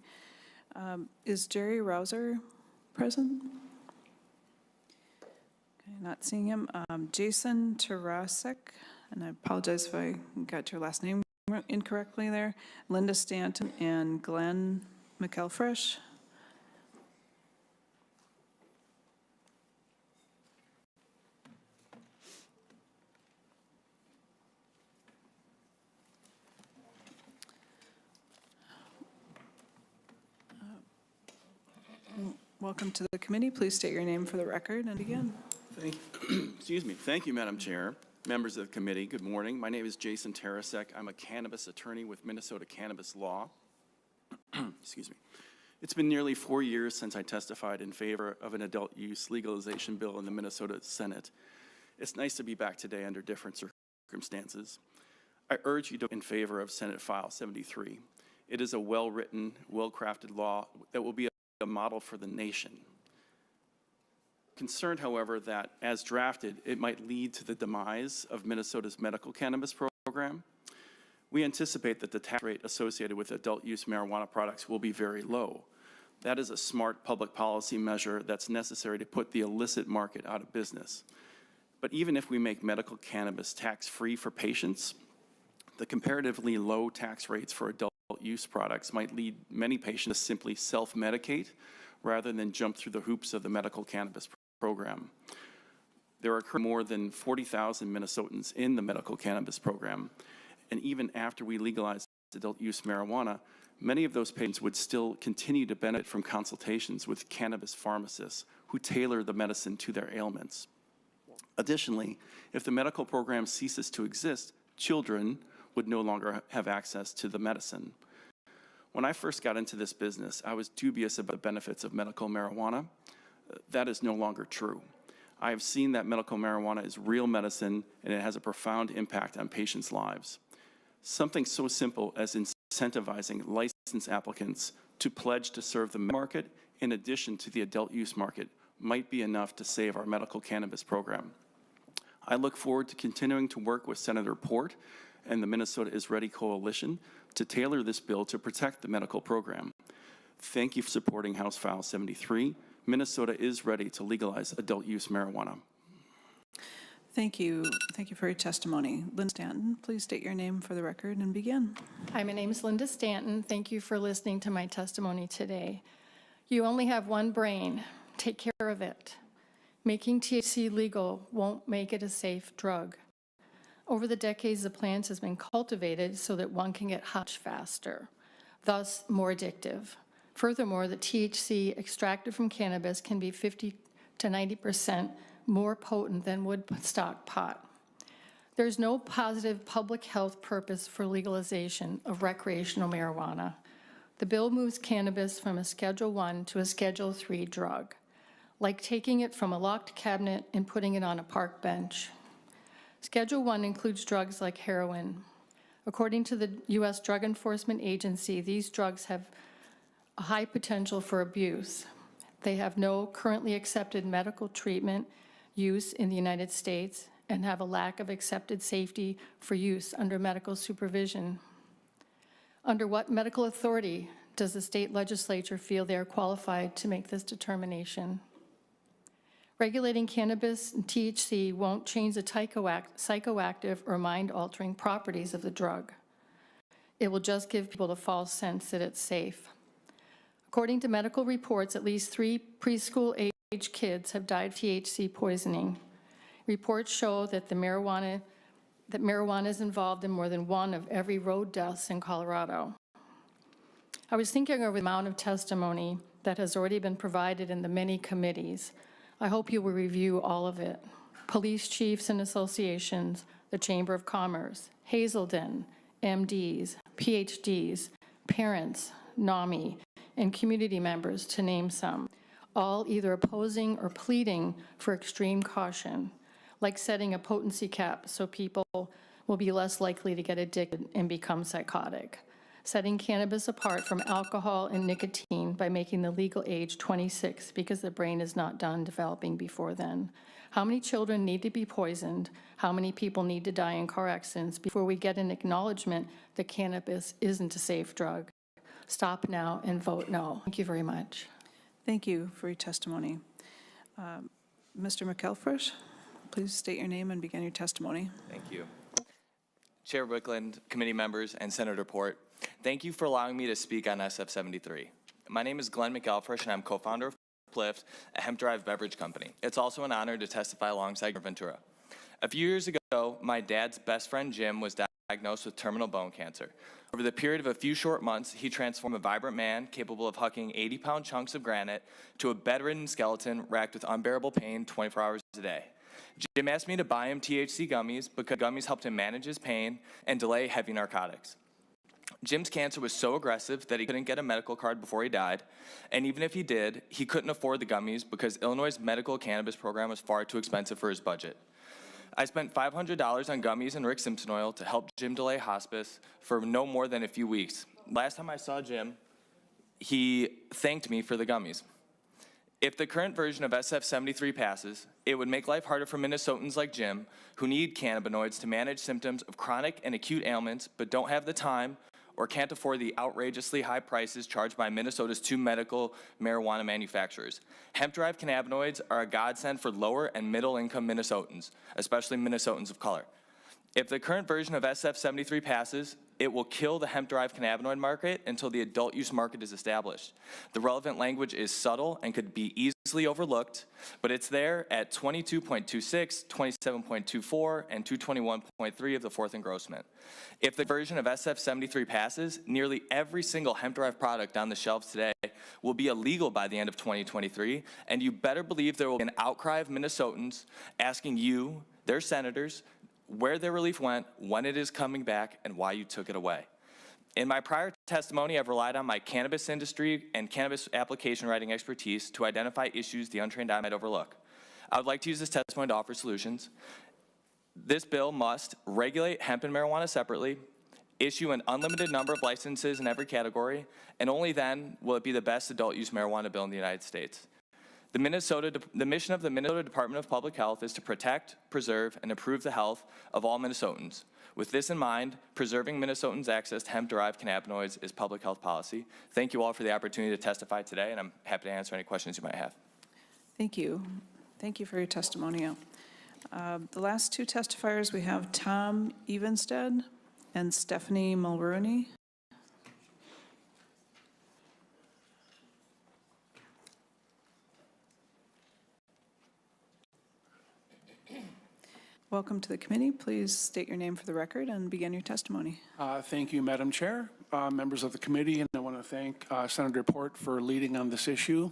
Is Jerry Rouser present? Okay, not seeing him. Jason Tarasek, and I apologize if I got your last name incorrectly there. Linda Stanton and Glenn McElfresh. Welcome to the committee. Please state your name for the record and begin. Excuse me. Thank you, Madam Chair. Members of the committee, good morning. My name is Jason Tarasek. I'm a cannabis attorney with Minnesota Cannabis Law. Excuse me. It's been nearly 4 years since I testified in favor of an adult use legalization bill in the Minnesota Senate. It's nice to be back today under different circumstances. I urge you to vote in favor of Senate File 73. It is a well-written, well-crafted law that will be a model for the nation. Concerned, however, that as drafted, it might lead to the demise of Minnesota's medical cannabis program. We anticipate that the tax rate associated with adult use marijuana products will be very low. That is a smart public policy measure that's necessary to put the illicit market out of business. But even if we make medical cannabis tax-free for patients, the comparatively low tax rates for adult use products might lead many patients to simply self-medicate rather than jump through the hoops of the medical cannabis program. There are currently more than 40,000 Minnesotans in the medical cannabis program, and even after we legalize adult use marijuana, many of those patients would still continue to benefit from consultations with cannabis pharmacists who tailor the medicine to their ailments. Additionally, if the medical program ceases to exist, children would no longer have access to the medicine. When I first got into this business, I was dubious about the benefits of medical marijuana. That is no longer true. I have seen that medical marijuana is real medicine and it has a profound impact on patients' lives. Something so simple as incentivizing license applicants to pledge to serve the market in addition to the adult use market might be enough to save our medical cannabis program. I look forward to continuing to work with Senator Port and the Minnesota is Ready Coalition to tailor this bill to protect the medical program. Thank you for supporting House File 73. Minnesota is ready to legalize adult use marijuana. Thank you. Thank you for your testimony. Linda Stanton, please state your name for the record and begin. Hi, my name is Linda Stanton. Thank you for listening to my testimony today. You only have one brain. Take care of it. Making THC legal won't make it a safe drug. Over the decades, the plant has been cultivated so that one can get high faster, thus more addictive. Furthermore, the THC extracted from cannabis can be 50 to 90% more potent than woodstock pot. There's no positive public health purpose for legalization of recreational marijuana. The bill moves cannabis from a Schedule I to a Schedule III drug, like taking it from a locked cabinet and putting it on a park bench. Schedule I includes drugs like heroin. According to the U.S. Drug Enforcement Agency, these drugs have a high potential for abuse. They have no currently accepted medical treatment use in the United States and have a lack of accepted safety for use under medical supervision. Under what medical authority does the state legislature feel they are qualified to make this determination? Regulating cannabis and THC won't change the psychoactive or mind-altering properties of the drug. It will just give people the false sense that it's safe. According to medical reports, at least 3 preschool-age kids have died of THC poisoning. Reports show that marijuana is involved in more than 1 of every road deaths in Colorado. I was thinking over the amount of testimony that has already been provided in the many committees. I hope you will review all of it. Police chiefs and associations, the Chamber of Commerce, Hazelden, MDs, PhDs, parents, NAMI, and community members, to name some, all either opposing or pleading for extreme caution, like setting a potency cap so people will be less likely to get addicted and become psychotic, setting cannabis apart from alcohol and nicotine by making the legal age 26 because the brain is not done developing before then. How many children need to be poisoned? How many people need to die in car accidents before we get an acknowledgement that cannabis isn't a safe drug? Stop now and vote no. Thank you very much. Thank you for your testimony. Mr. McElfresh, please state your name and begin your testimony. Thank you. Chair Wickland, committee members, and Senator Port, thank you for allowing me to speak on SF73. My name is Glenn McElfresh, and I'm co-founder of Plift, a hemp-derived beverage company. It's also an honor to testify alongside Ventura. A few years ago, my dad's best friend Jim was diagnosed with terminal bone cancer. Over the period of a few short months, he transformed a vibrant man capable of hucking 80-pound chunks of granite to a bedridden skeleton racked with unbearable pain 24 hours a day. Jim asked me to buy him THC gummies because gummies helped him manage his pain and delay heavy narcotics. Jim's cancer was so aggressive that he couldn't get a medical card before he died, and even if he did, he couldn't afford the gummies because Illinois' medical cannabis program was far too expensive for his budget. I spent $500 on gummies and Rick Simpson oil to help Jim delay hospice for no more than a few weeks. Last time I saw Jim, he thanked me for the gummies. If the current version of SF73 passes, it would make life harder for Minnesotans like Jim, who need cannabinoids to manage symptoms of chronic and acute ailments but don't have the time or can't afford the outrageously high prices charged by Minnesota's 2 medical marijuana manufacturers. Hemp-derived cannabinoids are a godsend for lower and middle-income Minnesotans, especially Minnesotans of color. If the current version of SF73 passes, it will kill the hemp-derived cannabinoid market until the adult use market is established. The relevant language is subtle and could be easily overlooked, but it's there at 22.26, 27.24, and 221.3 of the fourth engrossment. If the version of SF73 passes, nearly every single hemp-derived product on the shelves today will be illegal by the end of 2023, and you better believe there will be an outcry of Minnesotans asking you, their senators, where their relief went, when it is coming back, and why you took it away. In my prior testimony, I've relied on my cannabis industry and cannabis application writing expertise to identify issues the untrained eye might overlook. I would like to use this testimony to offer solutions. This bill must regulate hemp and marijuana separately, issue an unlimited number of licenses in every category, and only then will it be the best adult use marijuana bill in the United States. The mission of the Minnesota Department of Public Health is to protect, preserve, and improve the health of all Minnesotans. With this in mind, preserving Minnesotans' access to hemp-derived cannabinoids is public health policy. Thank you all for the opportunity to testify today, and I'm happy to answer any questions you might have. Thank you. Thank you for your testimonial. The last two testifiers, we have Tom Evenstead and Stephanie Mulrooney. Welcome to the committee. Please state your name for the record and begin your testimony. Thank you, Madam Chair, members of the committee, and I want to thank Senator Port for leading on this issue.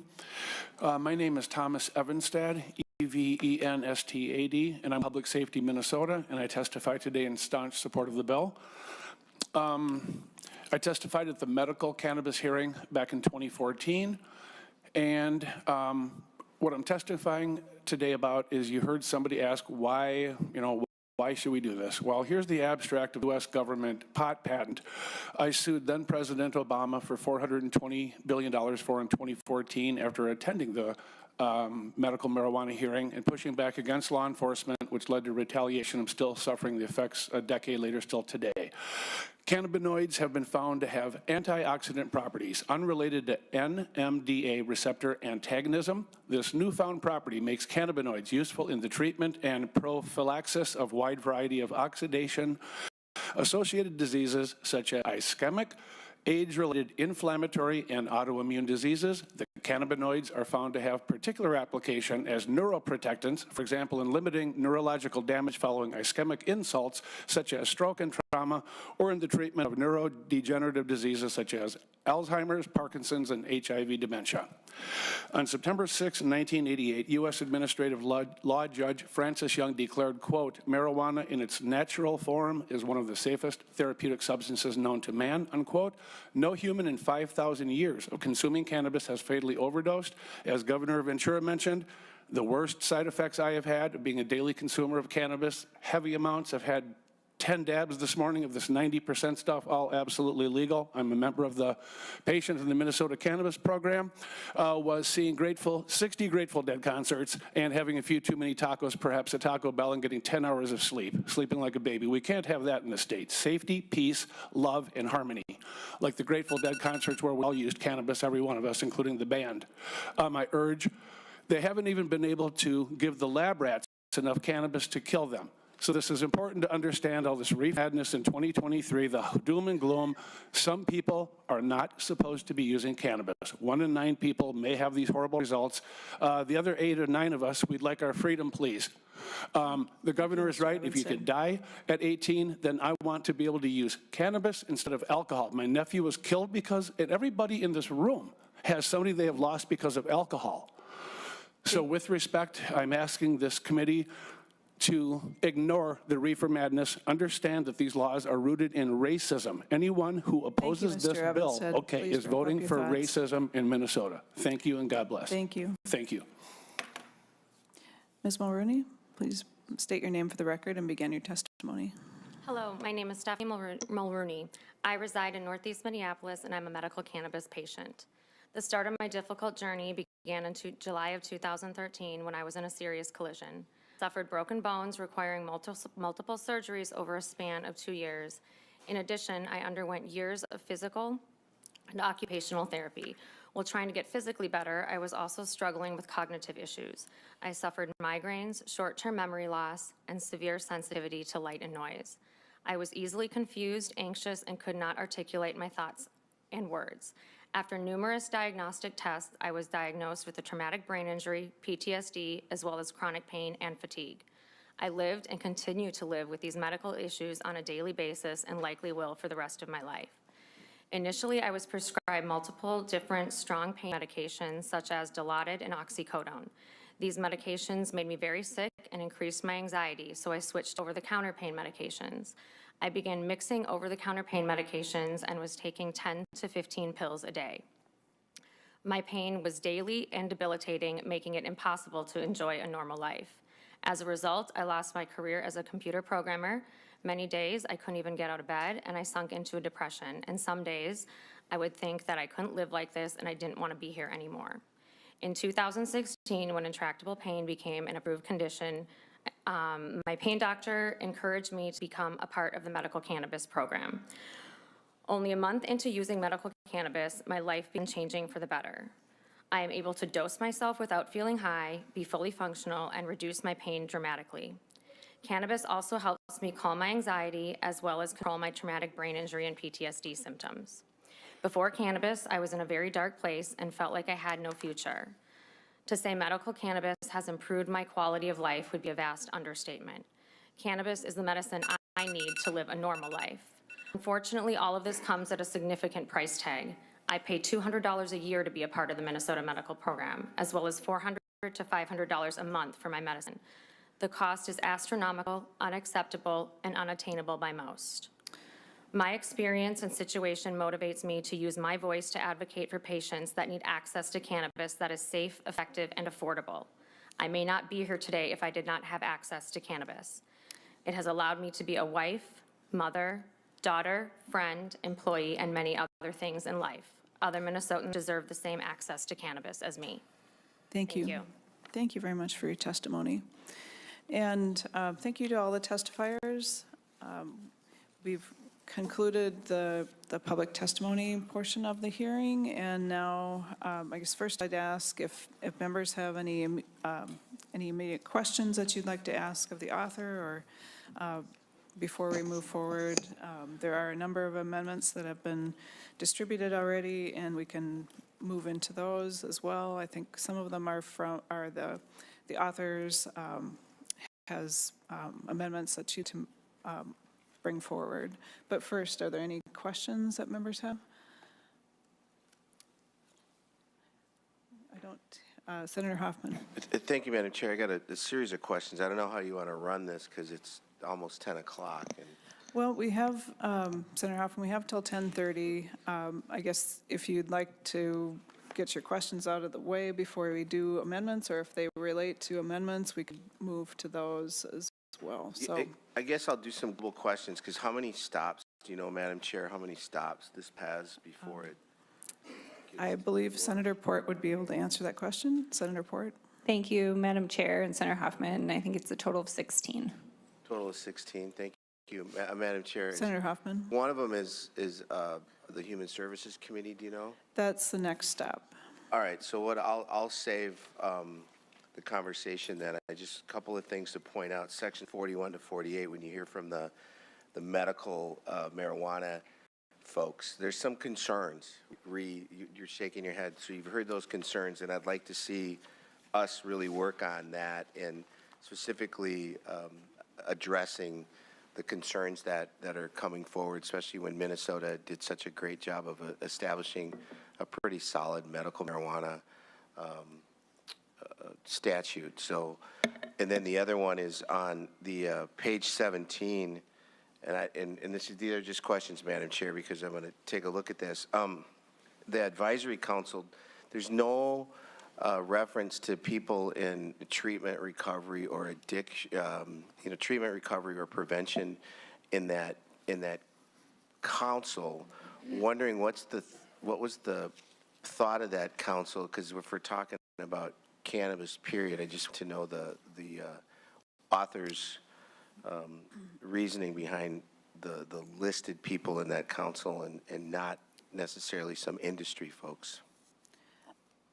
My name is Thomas Evenstad, Evenstad, and I'm Public Safety Minnesota, and I testify today in staunch support of the bill. I testified at the medical cannabis hearing back in 2014, and what I'm testifying today about is you heard somebody ask why should we do this? Well, here's the abstract of the U.S. government pot patent. I sued then President Obama for $420 billion for in 2014 after attending the medical marijuana hearing and pushing back against law enforcement, which led to retaliation. I'm still suffering the effects a decade later, still today. Cannabinoids have been found to have antioxidant properties unrelated to NMDA receptor antagonism. This newfound property makes cannabinoids useful in the treatment and prophylaxis of a wide variety of oxidation-associated diseases such as ischemic, age-related inflammatory and autoimmune diseases. The cannabinoids are found to have particular application as neuroprotectants, for example, in limiting neurological damage following ischemic insults, such as stroke and trauma, or in the treatment of neurodegenerative diseases such as Alzheimer's, Parkinson's, and HIV dementia. On September 6, 1988, U.S. Administrative Law Judge Francis Young declared, quote, marijuana in its natural form is one of the safest therapeutic substances known to man, unquote. No human in 5,000 years of consuming cannabis has fatally overdosed. As Governor Ventura mentioned, the worst side effects I have had of being a daily consumer of cannabis, heavy amounts. I've had 10 dabs this morning of this 90% stuff, all absolutely legal. I'm a member of the patients in the Minnesota Cannabis Program. Was seeing 60 Grateful Dead concerts and having a few too many tacos, perhaps at Taco Bell, and getting 10 hours of sleep, sleeping like a baby. We can't have that in the state. Safety, peace, love, and harmony. Like the Grateful Dead concerts where we all used cannabis, every one of us, including the band. I urge, they haven't even been able to give the lab rats enough cannabis to kill them. So this is important to understand all this madness in 2023, the doom and gloom. Some people are not supposed to be using cannabis. 1 in 9 people may have these horrible results. The other 8 or 9 of us, we'd like our freedom, please. The governor is right. If you could die at 18, then I want to be able to use cannabis instead of alcohol. My nephew was killed because, and everybody in this room has somebody they have lost because of alcohol. So with respect, I'm asking this committee to ignore the reefer madness, understand that these laws are rooted in racism. Anyone who opposes this bill, is voting for racism in Minnesota. Thank you and God bless. Thank you. Thank you. Ms. Mulrooney, please state your name for the record and begin your testimony. Hello, my name is Stephanie Mulrooney. I reside in Northeast Minneapolis, and I'm a medical cannabis patient. The start of my difficult journey began in July of 2013 when I was in a serious collision. Suffered broken bones requiring multiple surgeries over a span of 2 years. In addition, I underwent years of physical and occupational therapy. While trying to get physically better, I was also struggling with cognitive issues. I suffered migraines, short-term memory loss, and severe sensitivity to light and noise. I was easily confused, anxious, and could not articulate my thoughts and words. After numerous diagnostic tests, I was diagnosed with a traumatic brain injury, PTSD, as well as chronic pain and fatigue. I lived and continue to live with these medical issues on a daily basis and likely will for the rest of my life. Initially, I was prescribed multiple different strong pain medications such as Dilaudid and oxycodone. These medications made me very sick and increased my anxiety, so I switched over-the-counter pain medications. I began mixing over-the-counter pain medications and was taking 10 to 15 pills a day. My pain was daily and debilitating, making it impossible to enjoy a normal life. As a result, I lost my career as a computer programmer. Many days I couldn't even get out of bed, and I sunk into a depression. And some days I would think that I couldn't live like this and I didn't want to be here anymore. In 2016, when intractable pain became an approved condition, my pain doctor encouraged me to become a part of the medical cannabis program. Only a month into using medical cannabis, my life began changing for the better. I am able to dose myself without feeling high, be fully functional, and reduce my pain dramatically. Cannabis also helps me calm my anxiety as well as control my traumatic brain injury and PTSD symptoms. Before cannabis, I was in a very dark place and felt like I had no future. To say medical cannabis has improved my quality of life would be a vast understatement. Cannabis is the medicine I need to live a normal life. Unfortunately, all of this comes at a significant price tag. I pay $200 a year to be a part of the Minnesota Medical Program, as well as $400 to $500 a month for my medicine. The cost is astronomical, unacceptable, and unattainable by most. My experience and situation motivates me to use my voice to advocate for patients that need access to cannabis that is safe, effective, and affordable. I may not be here today if I did not have access to cannabis. It has allowed me to be a wife, mother, daughter, friend, employee, and many other things in life. Other Minnesotans deserve the same access to cannabis as me. Thank you. Thank you very much for your testimony. And thank you to all the testifiers. We've concluded the public testimony portion of the hearing, and now I guess first I'd ask if members have any immediate questions that you'd like to ask of the author, or before we move forward. There are a number of amendments that have been distributed already, and we can move into those as well. I think some of them are the authors has amendments that you to bring forward. But first, are there any questions that members have? I don't. Senator Hoffman. Thank you, Madam Chair. I got a series of questions. I don't know how you want to run this because it's almost 10 o'clock. Well, we have, Senator Hoffman, we have till 10:30. I guess if you'd like to get your questions out of the way before we do amendments, or if they relate to amendments, we could move to those as well. So I guess I'll do some global questions because how many stops, do you know, Madam Chair, how many stops this has before it? I believe Senator Port would be able to answer that question. Senator Port. Thank you, Madam Chair and Senator Hoffman. I think it's a total of 16. Total of 16. Thank you, Madam Chair. Senator Hoffman. One of them is the Human Services Committee. Do you know? That's the next step. All right. So what I'll save the conversation then. I just a couple of things to point out. Section 41 to 48. When you hear from the medical marijuana folks, there's some concerns. You're shaking your head, so you've heard those concerns, and I'd like to see us really work on that and specifically addressing the concerns that are coming forward, especially when Minnesota did such a great job of establishing a pretty solid medical marijuana statute. So, and then the other one is on the page 17. And these are just questions, Madam Chair, because I'm going to take a look at this. The advisory council, there's no reference to people in treatment recovery or addiction, treatment recovery or prevention in that council. Wondering what was the thought of that council? Because if we're talking about cannabis, period, I just want to know the author's reasoning behind the listed people in that council and not necessarily some industry folks.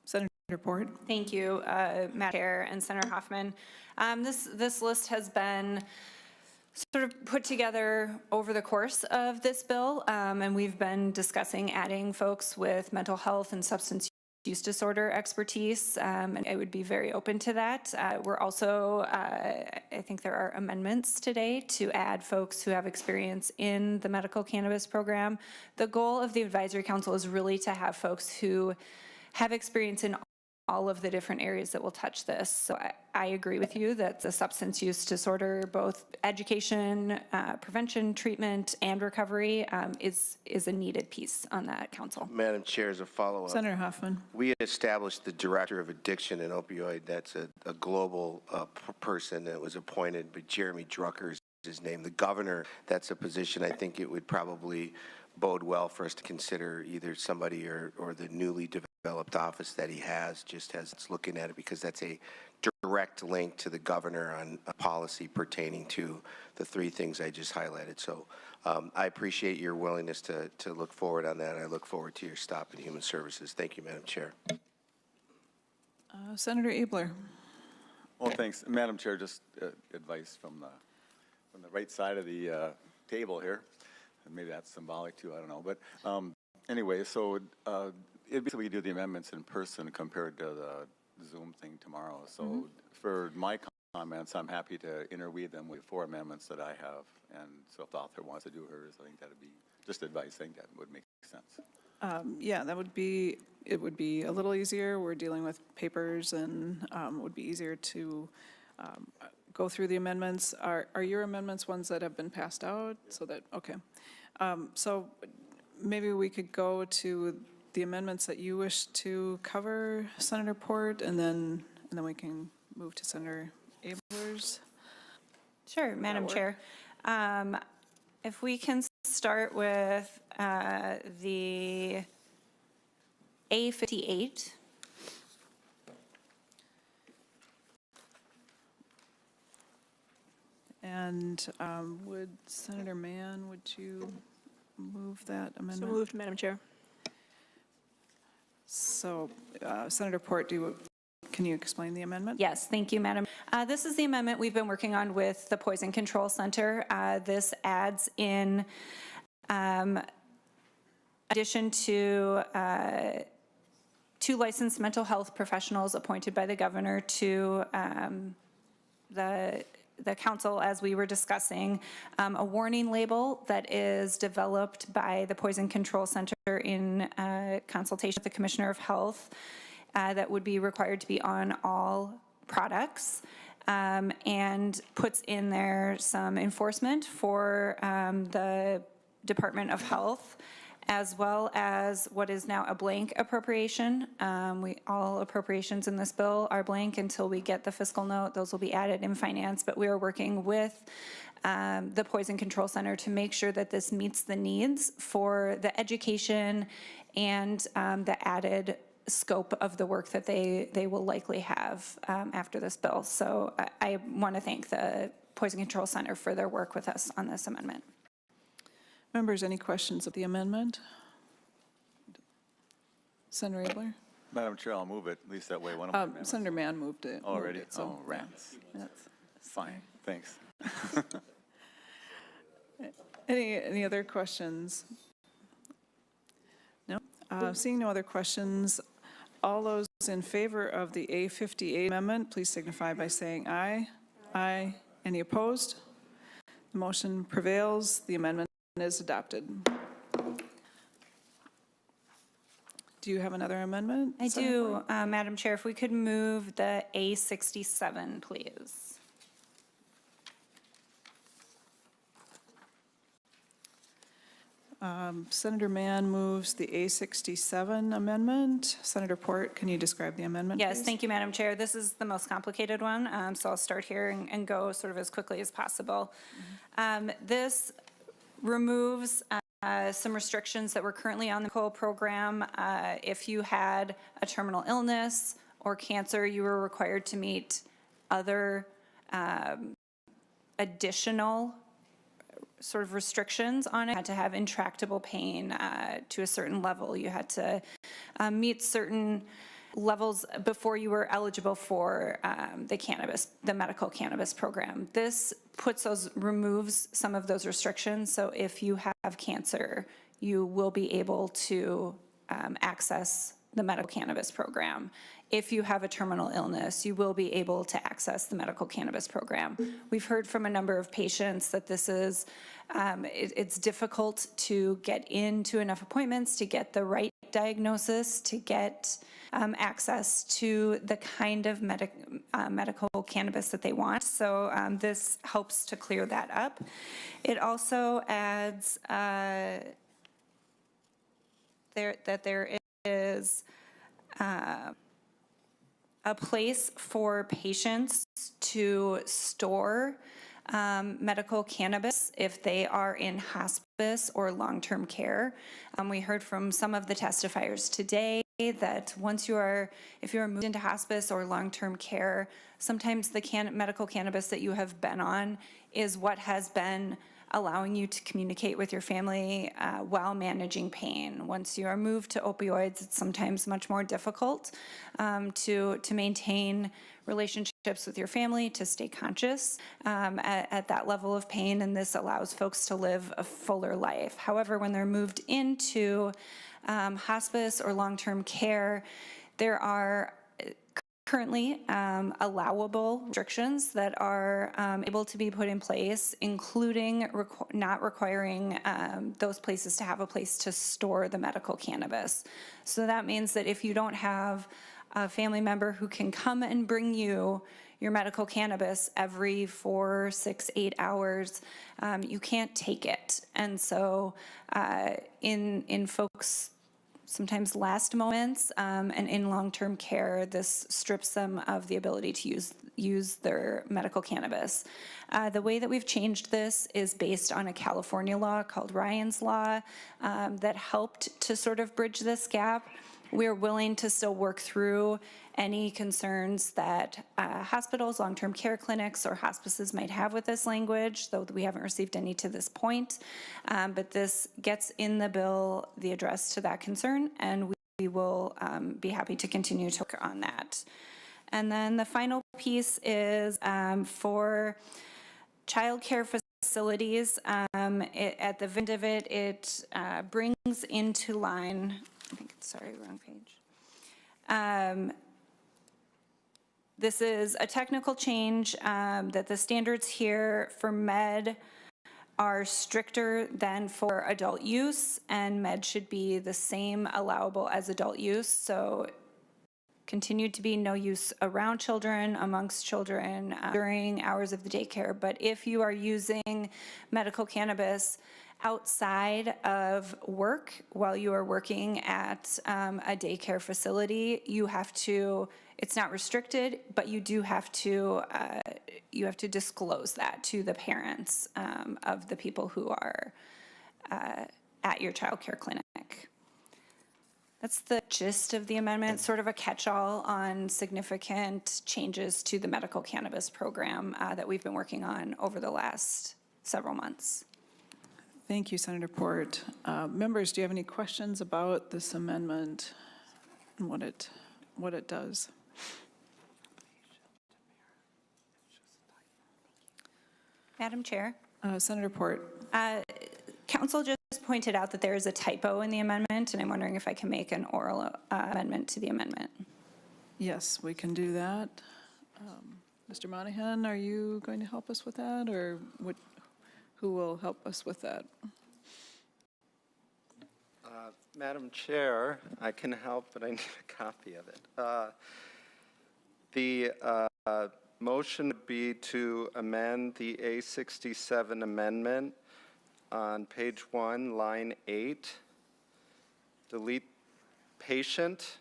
Senator Port. Thank you, Madam Chair and Senator Hoffman. This list has been sort of put together over the course of this bill, and we've been discussing adding folks with mental health and substance use disorder expertise, and I would be very open to that. We're also, I think there are amendments today to add folks who have experience in the medical cannabis program. The goal of the advisory council is really to have folks who have experience in all of the different areas that will touch this. So I agree with you that the substance use disorder, both education, prevention, treatment, and recovery is a needed piece on that council. Madam Chair, as a follow-up. Senator Hoffman. We established the Director of Addiction and Opioid. That's a global person that was appointed, but Jeremy Drucker is his name. The governor, that's a position I think it would probably bode well for us to consider either somebody or the newly developed office that he has, just as it's looking at it, because that's a direct link to the governor on a policy pertaining to the three things I just highlighted. So I appreciate your willingness to look forward on that. I look forward to your stop in Human Services. Thank you, Madam Chair. Senator Abler. Well, thanks. Madam Chair, just advice from the right side of the table here. And maybe that's symbolic too, I don't know. But anyway, so it'd be we do the amendments in person compared to the Zoom thing tomorrow. So for my comments, I'm happy to interweave them with 4 amendments that I have. And so if the author wants to do hers, I think that would be just advice. I think that would make sense. Yeah, it would be a little easier. We're dealing with papers, and it would be easier to go through the amendments. Are your amendments ones that have been passed out? So that, okay. So maybe we could go to the amendments that you wish to cover, Senator Port, and then we can move to Senator Abler's. Sure, Madam Chair. If we can start with the A58. And would Senator Mann, would you move that So amendment? moved, Madam Chair. So Senator Port, can you explain the amendment? Yes, thank you, Madam. This is the amendment we've been working on with the Poison Control Center. This adds in addition to 2 licensed mental health professionals appointed by the governor to the council, as we were discussing, a warning label that is developed by the Poison Control Center in consultation with the Commissioner of Health that would be required to be on all products, and puts in there some enforcement for the Department of Health, as well as what is now a blank appropriation. All appropriations in this bill are blank until we get the fiscal note. Those will be added in finance, but we are working with the Poison Control Center to make sure that this meets the needs for the education and the added scope of the work that they will likely have after this bill. So I want to thank the Poison Control Center for their work with us on this amendment. Members, any questions of the amendment? Senator Abler? Madam Chair, I'll move it, at least that way. One of my amendments. Senator Mann moved it. Already? moved it, so, Oh, rats. that's- Fine, thanks. Any other questions? No? Seeing no other questions, all those in favor of the A58 amendment, please signify by saying aye. Aye. Any opposed? The motion prevails. The amendment is adopted. Do you have another amendment? I do, Madam Chair, if we could move the A67, please. Senator Mann moves the A67 amendment. Senator Port, can you describe the amendment, Yes, please? thank you, Madam Chair. This is the most complicated one, so I'll start here and go sort of as quickly as possible. This removes some restrictions that were currently on the COLE program. If you had a terminal illness or cancer, you were required to meet other additional sort of restrictions on it. You had to have intractable pain to a certain level. You had to meet certain levels before you were eligible for the medical cannabis program. This removes some of those restrictions. So if you have cancer, you will be able to access the medical cannabis program. If you have a terminal illness, you will be able to access the medical cannabis program. We've heard from a number of patients that this is, it's difficult to get into enough appointments to get the right right diagnosis to get access to the kind of medical cannabis that they want. So this helps to clear that up. It also adds that there is a place for patients to store medical cannabis if they are in hospice or long-term care. We heard from some of the testifiers today that if you are moved into hospice or long-term care, sometimes the medical cannabis that you have been on is what has been allowing you to communicate with your family while managing pain. Once you are moved to opioids, it's sometimes much more difficult to maintain relationships with your family, to stay conscious at that level of pain, and this allows folks to live a fuller life. However, when they're moved into hospice or long-term care, there are currently allowable restrictions that are able to be put in place, including not requiring those places to have a place to store the medical cannabis. So that means that if you don't have a family member who can come and bring you your medical cannabis every 4, 6, 8 hours, you can't take it. And so in folks' sometimes last moments, and in long-term care, this strips them of the ability to use their medical cannabis. The way that we've changed this is based on a California law called Ryan's Law that helped to sort of bridge this gap. We're willing to still work through any concerns that hospitals, long-term care clinics, or hospices might have with this language, though we haven't received any to this point. But this gets in the bill the address to that concern, and we will be happy to continue to work on that. And then the final piece is for childcare facilities. At the end of it, it brings into line, I think, sorry, wrong page. This is a technical change that the standards here for med are stricter than for adult use, and med should be the same allowable as adult use. So continued to be no use around children, amongst children, during hours of the daycare. But if you are using medical cannabis outside of work while you are working at a daycare facility, you have to, it's not restricted, but you do have to, disclose that to the parents of the people who are at your child care clinic. That's the gist of the amendment, sort of a catch-all on significant changes to the medical cannabis program that we've been working on over the last several months. Thank you, Senator Port. Members, do you have any questions about this amendment and what it does? Madam Chair. Senator Port. Council just pointed out that there is a typo in the amendment, and I'm wondering if I can make an oral amendment to the amendment. Yes, we can do that. Mr. Monahan, are you going to help us with that, or who will help us with that? Madam Chair, I can help, but I need a copy of it. The motion would be to amend the A67 amendment on page 1, line 8, delete patient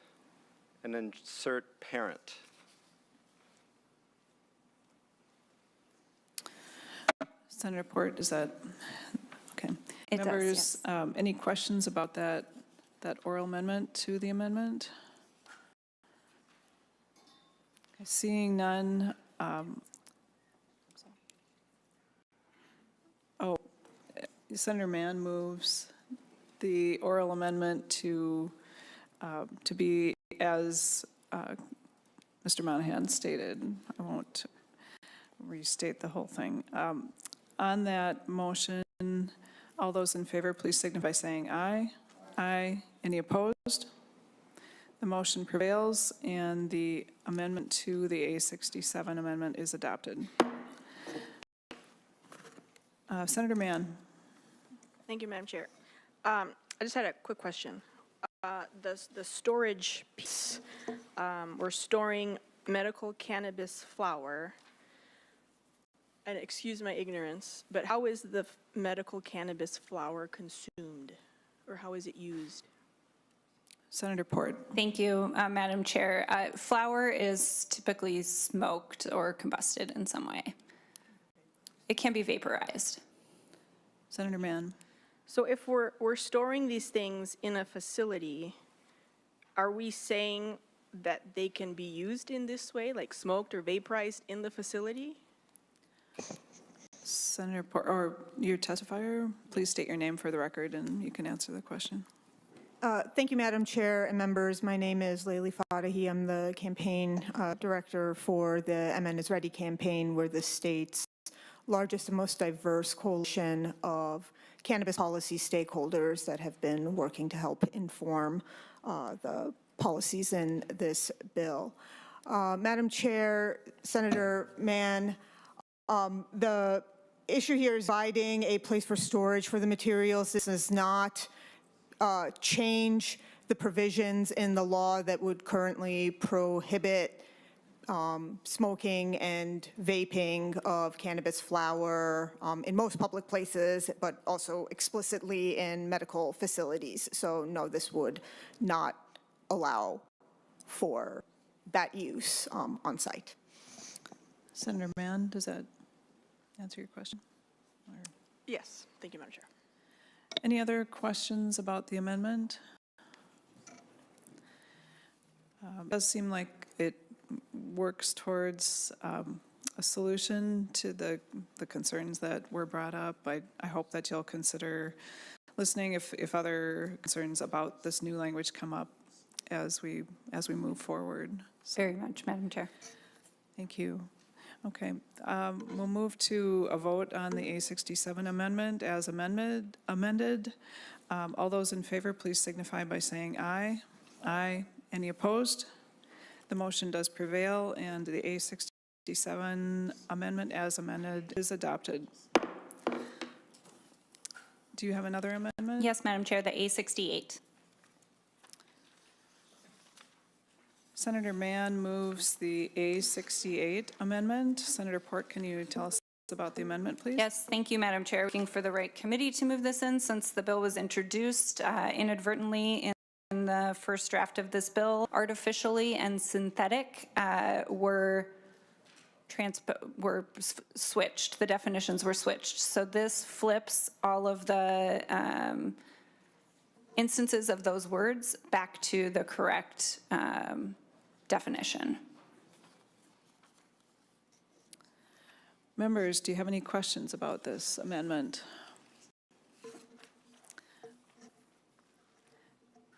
and insert parent. Senator Port, is that, okay. It does, Members, yes. Any questions about that oral amendment to the amendment? Okay, seeing none. Senator Mann moves the oral amendment to be as Mr. Monahan stated. I won't restate the whole thing. On that motion, all those in favor, please signify by saying aye. Aye. Any opposed? The motion prevails, and the amendment to the A67 amendment is adopted. Senator Mann. Thank you, Madam Chair. I just had a quick question. The storage piece, we're storing medical cannabis flower. And excuse my ignorance, but how is the medical cannabis flower consumed? Or how is it used? Senator Port. Thank you, Madam Chair. Flower is typically smoked or combusted in some way. It can be vaporized. Senator Mann. So if we're storing these things in a facility, are we saying that they can be used in this way, like smoked or vaporized in the facility? Senator Port, or your testifier, please state your name for the record and you can answer the question. Thank you, Madam Chair and members. My name is Layli Fadahi. I'm the campaign director for the MN is Ready campaign. We're the state's largest and most diverse coalition of cannabis policy stakeholders that have been working to help inform the policies in this bill. Madam Chair, Senator Mann, the issue here is providing a place for storage for the materials. This does not change the provisions in the law that would currently prohibit smoking and vaping of cannabis flower in most public places, but also explicitly in medical facilities. So no, this would not allow for that use on site. Senator Mann, does that answer your question? Or Yes, thank you, Madam Chair. any other questions about the amendment? It does seem like it works towards a solution to the concerns that were brought up. I hope that you'll consider listening if other concerns about this new language come up as we move forward. Very much, Madam Chair. Thank you. Okay, we'll move to a vote on the A67 amendment as amended. All those in favor, please signify by saying aye. Aye. Any opposed? The motion does prevail, and the A67 amendment as amended is adopted. Do you have another amendment? Yes, Madam Chair, the A68. Senator Mann moves the A68 amendment. Senator Port, can you tell us about the amendment, please? Yes, thank you, Madam Chair. Looking for the right committee to move this in since the bill was introduced inadvertently in the first draft of this bill. Artificially and synthetic were switched. The definitions were switched. So this flips all of the instances of those words back to the correct definition. Members, do you have any questions about this amendment?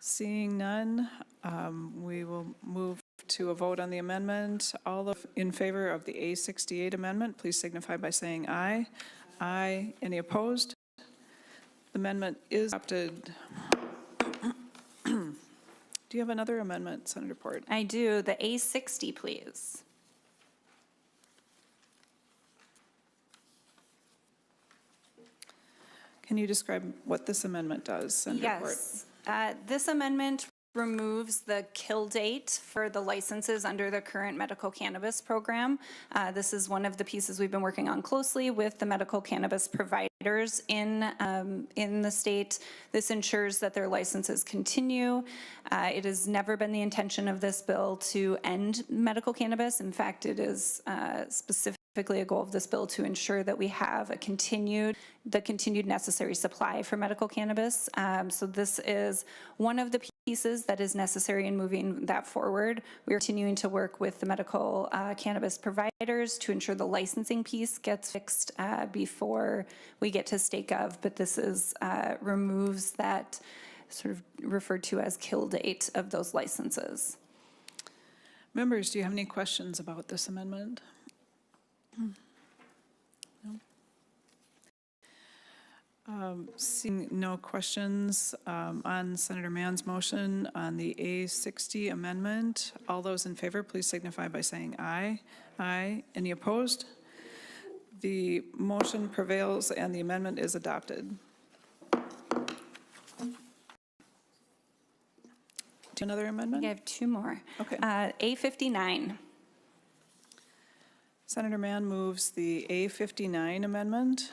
Seeing none, we will move to a vote on the amendment. All in favor of the A68 amendment, please signify by saying aye. Aye. Any opposed? The amendment is adopted. Do you have another amendment, Senator Port? I do. The A60, please. Can you describe what this amendment does, Senator Port? Yes. This amendment removes the kill date for the licenses under the current medical cannabis program. This is one of the pieces we've been working on closely with the medical cannabis providers in the state. This ensures that their licenses continue. It has never been the intention of this bill to end medical cannabis. In fact, it is specifically a goal of this bill to ensure that we have the continued necessary supply for medical cannabis. So this is one of the pieces that is necessary in moving that forward. We are continuing to work with the medical cannabis providers to ensure the licensing piece gets fixed before we get to stake of, but this is removes that sort of referred to as kill date of those licenses. Members, do you have any questions about this amendment? No? Seeing no questions on Senator Mann's motion on the A60 amendment, all those in favor, please signify by saying aye. Aye. Any opposed? The motion prevails and the amendment is adopted. Another amendment? I have two more. Okay. A59. Senator Mann moves the A59 amendment.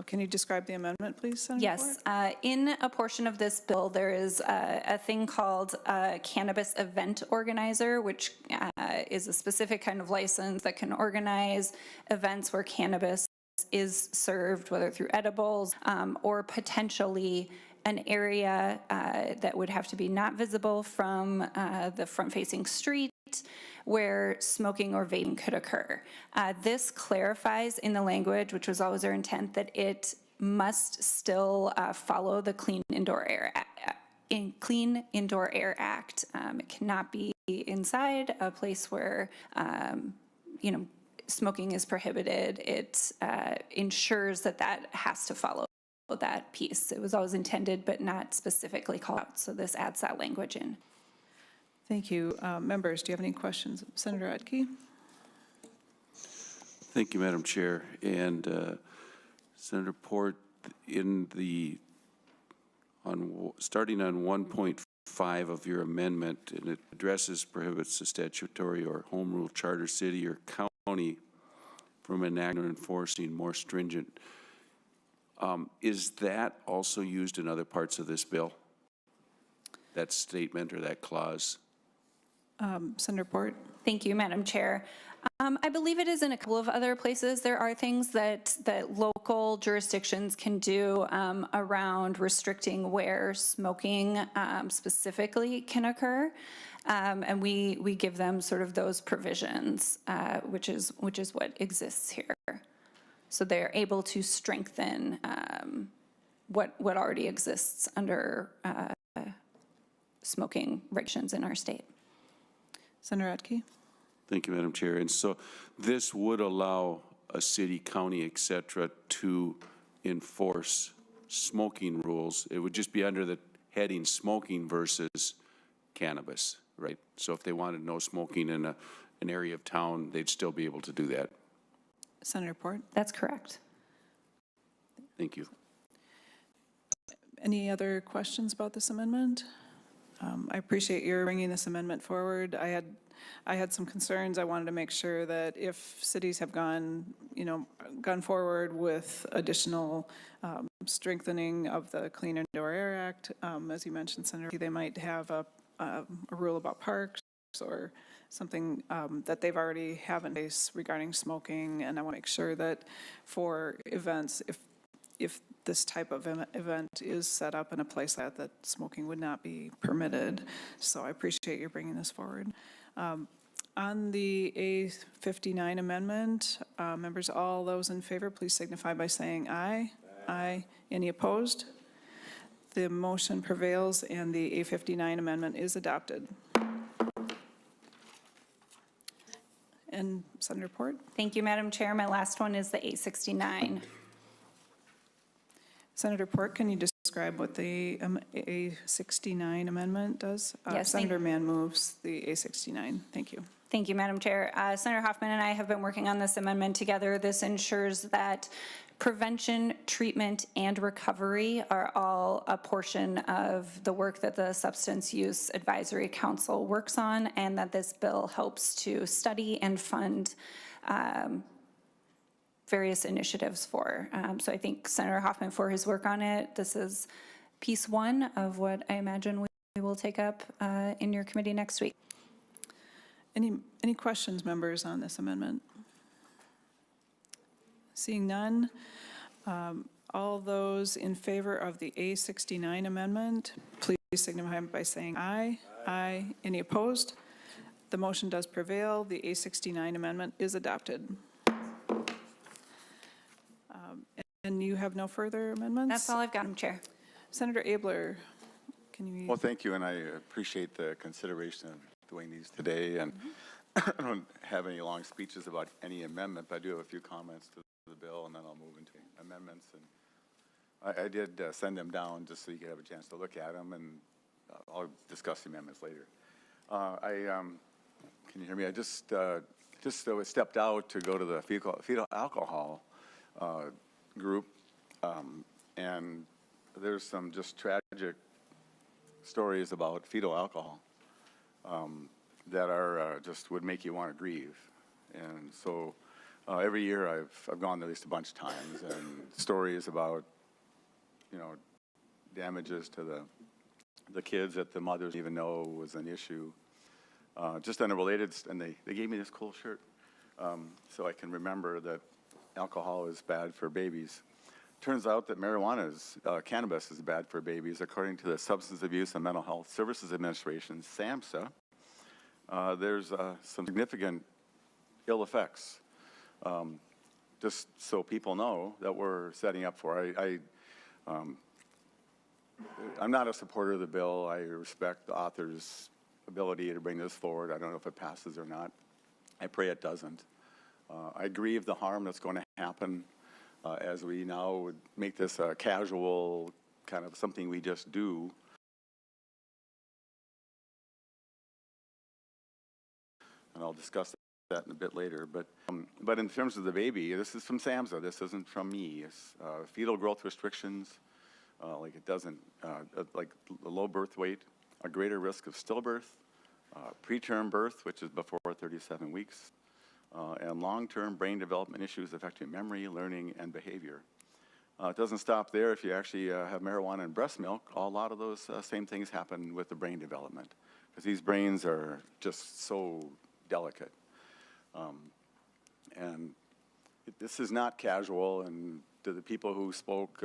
Can you describe the amendment, please, Senator Yes, Ford? in a portion of this bill, there is a thing called a cannabis event organizer, which is a specific kind of license that can organize events where cannabis is served, whether through edibles or potentially an area that would have to be not visible from the front-facing street where smoking or vaping could occur. This clarifies in the language, which was always our intent, that it must still follow the Clean Indoor Air Act. It cannot be inside a place where, smoking is prohibited. It ensures that that has to follow that piece. It was always intended, but not specifically called out. So this adds that language in. Thank you. Members, do you have any questions? Senator Atke? Thank you, Madam Chair. And Senator Port, starting on 1.5 of your amendment, and it addresses, prohibits the statutory or home rule charter city or county from enacting or enforcing more stringent. Is that also used in other parts of this bill? That statement or that clause? Senator Port? Thank you, Madam Chair. I believe it is in a couple of other places. There are things that local jurisdictions can do around restricting where smoking specifically can occur. And we give them sort of those provisions, which is what exists here. So they're able to strengthen what already exists under smoking regulations in our state. Senator Atke? Thank you, Madam Chair. And so this would allow a city, county, et cetera, to enforce smoking rules. It would just be under the heading smoking versus cannabis, right? So if they wanted no smoking in an area of town, they'd still be able to do that. Senator Port? That's correct. Thank you. Any other questions about this amendment? I appreciate your bringing this amendment forward. I had some concerns. I wanted to make sure that if cities have gone forward with additional strengthening of the Clean Indoor Air Act, as you mentioned, Senator, they might have a rule about parks or something that they've already have in place regarding smoking. And I want to make sure that for events, if this type of event is set up in a place that smoking would not be permitted. So I appreciate you bringing this forward. On the A59 amendment, members, all those in favor, please signify by saying aye. Aye. Any opposed? The motion prevails and the A59 amendment is adopted. And Senator Port? Thank you, Madam Chair. My last one is the A69. Senator Port, can you describe what the A69 amendment does? Yes, Senator Mann moves the A69. Thank you. Thank you, Madam Chair. Senator Hoffman and I have been working on this amendment together. This ensures that prevention, treatment, and recovery are all a portion of the work that the Substance Use Advisory Council works on, and that this bill helps to study and fund various initiatives for. So I thank Senator Hoffman for his work on it. This is piece one of what I imagine we will take up in your committee next week. Any questions, members, on this amendment? Seeing none, all those in favor of the A69 amendment, please signify by saying aye. Aye. Any opposed? The motion does prevail. The A69 amendment is adopted. And you have no further amendments? That's all I've got, Madam Chair. Senator Abler, can you? Well, thank you, and I appreciate the consideration of doing these today. And I don't have any long speeches about any amendment, but I do have a few comments to the bill, and then I'll move into amendments. And I did send them down just so you could have a chance to look at them, and I'll discuss the amendments later. Can you hear me? I just stepped out to go to the fetal alcohol group, and there's some just tragic stories about fetal alcohol that are just would make you want to grieve. And so every year I've gone at least a bunch of times, and stories about, you know, damages to the kids that the mothers didn't even know was an issue. Just unrelated, and they gave me this cool shirt so I can remember that alcohol is bad for babies. Turns out that cannabis is bad for babies. According to the Substance Abuse and Mental Health Services Administration, SAMHSA, there's some significant ill effects. Just so people know that we're setting up for. I'm not a supporter of the bill. I respect the author's ability to bring this forward. I don't know if it passes or not. I pray it doesn't. I grieve the harm that's going to happen as we now would make this a casual kind of something we just do. And I'll discuss that in a bit later. But in terms of the baby, this is from SAMHSA. This isn't from me. It's fetal growth restrictions, like it doesn't, like the low birth weight, a greater risk of stillbirth, preterm birth, which is before 37 weeks, and long-term brain development issues affecting memory, learning, and behavior. It doesn't stop there. If you actually have marijuana and breast milk, a lot of those same things happen with the brain development, because these brains are just so delicate. And this is not casual, and to the people who spoke,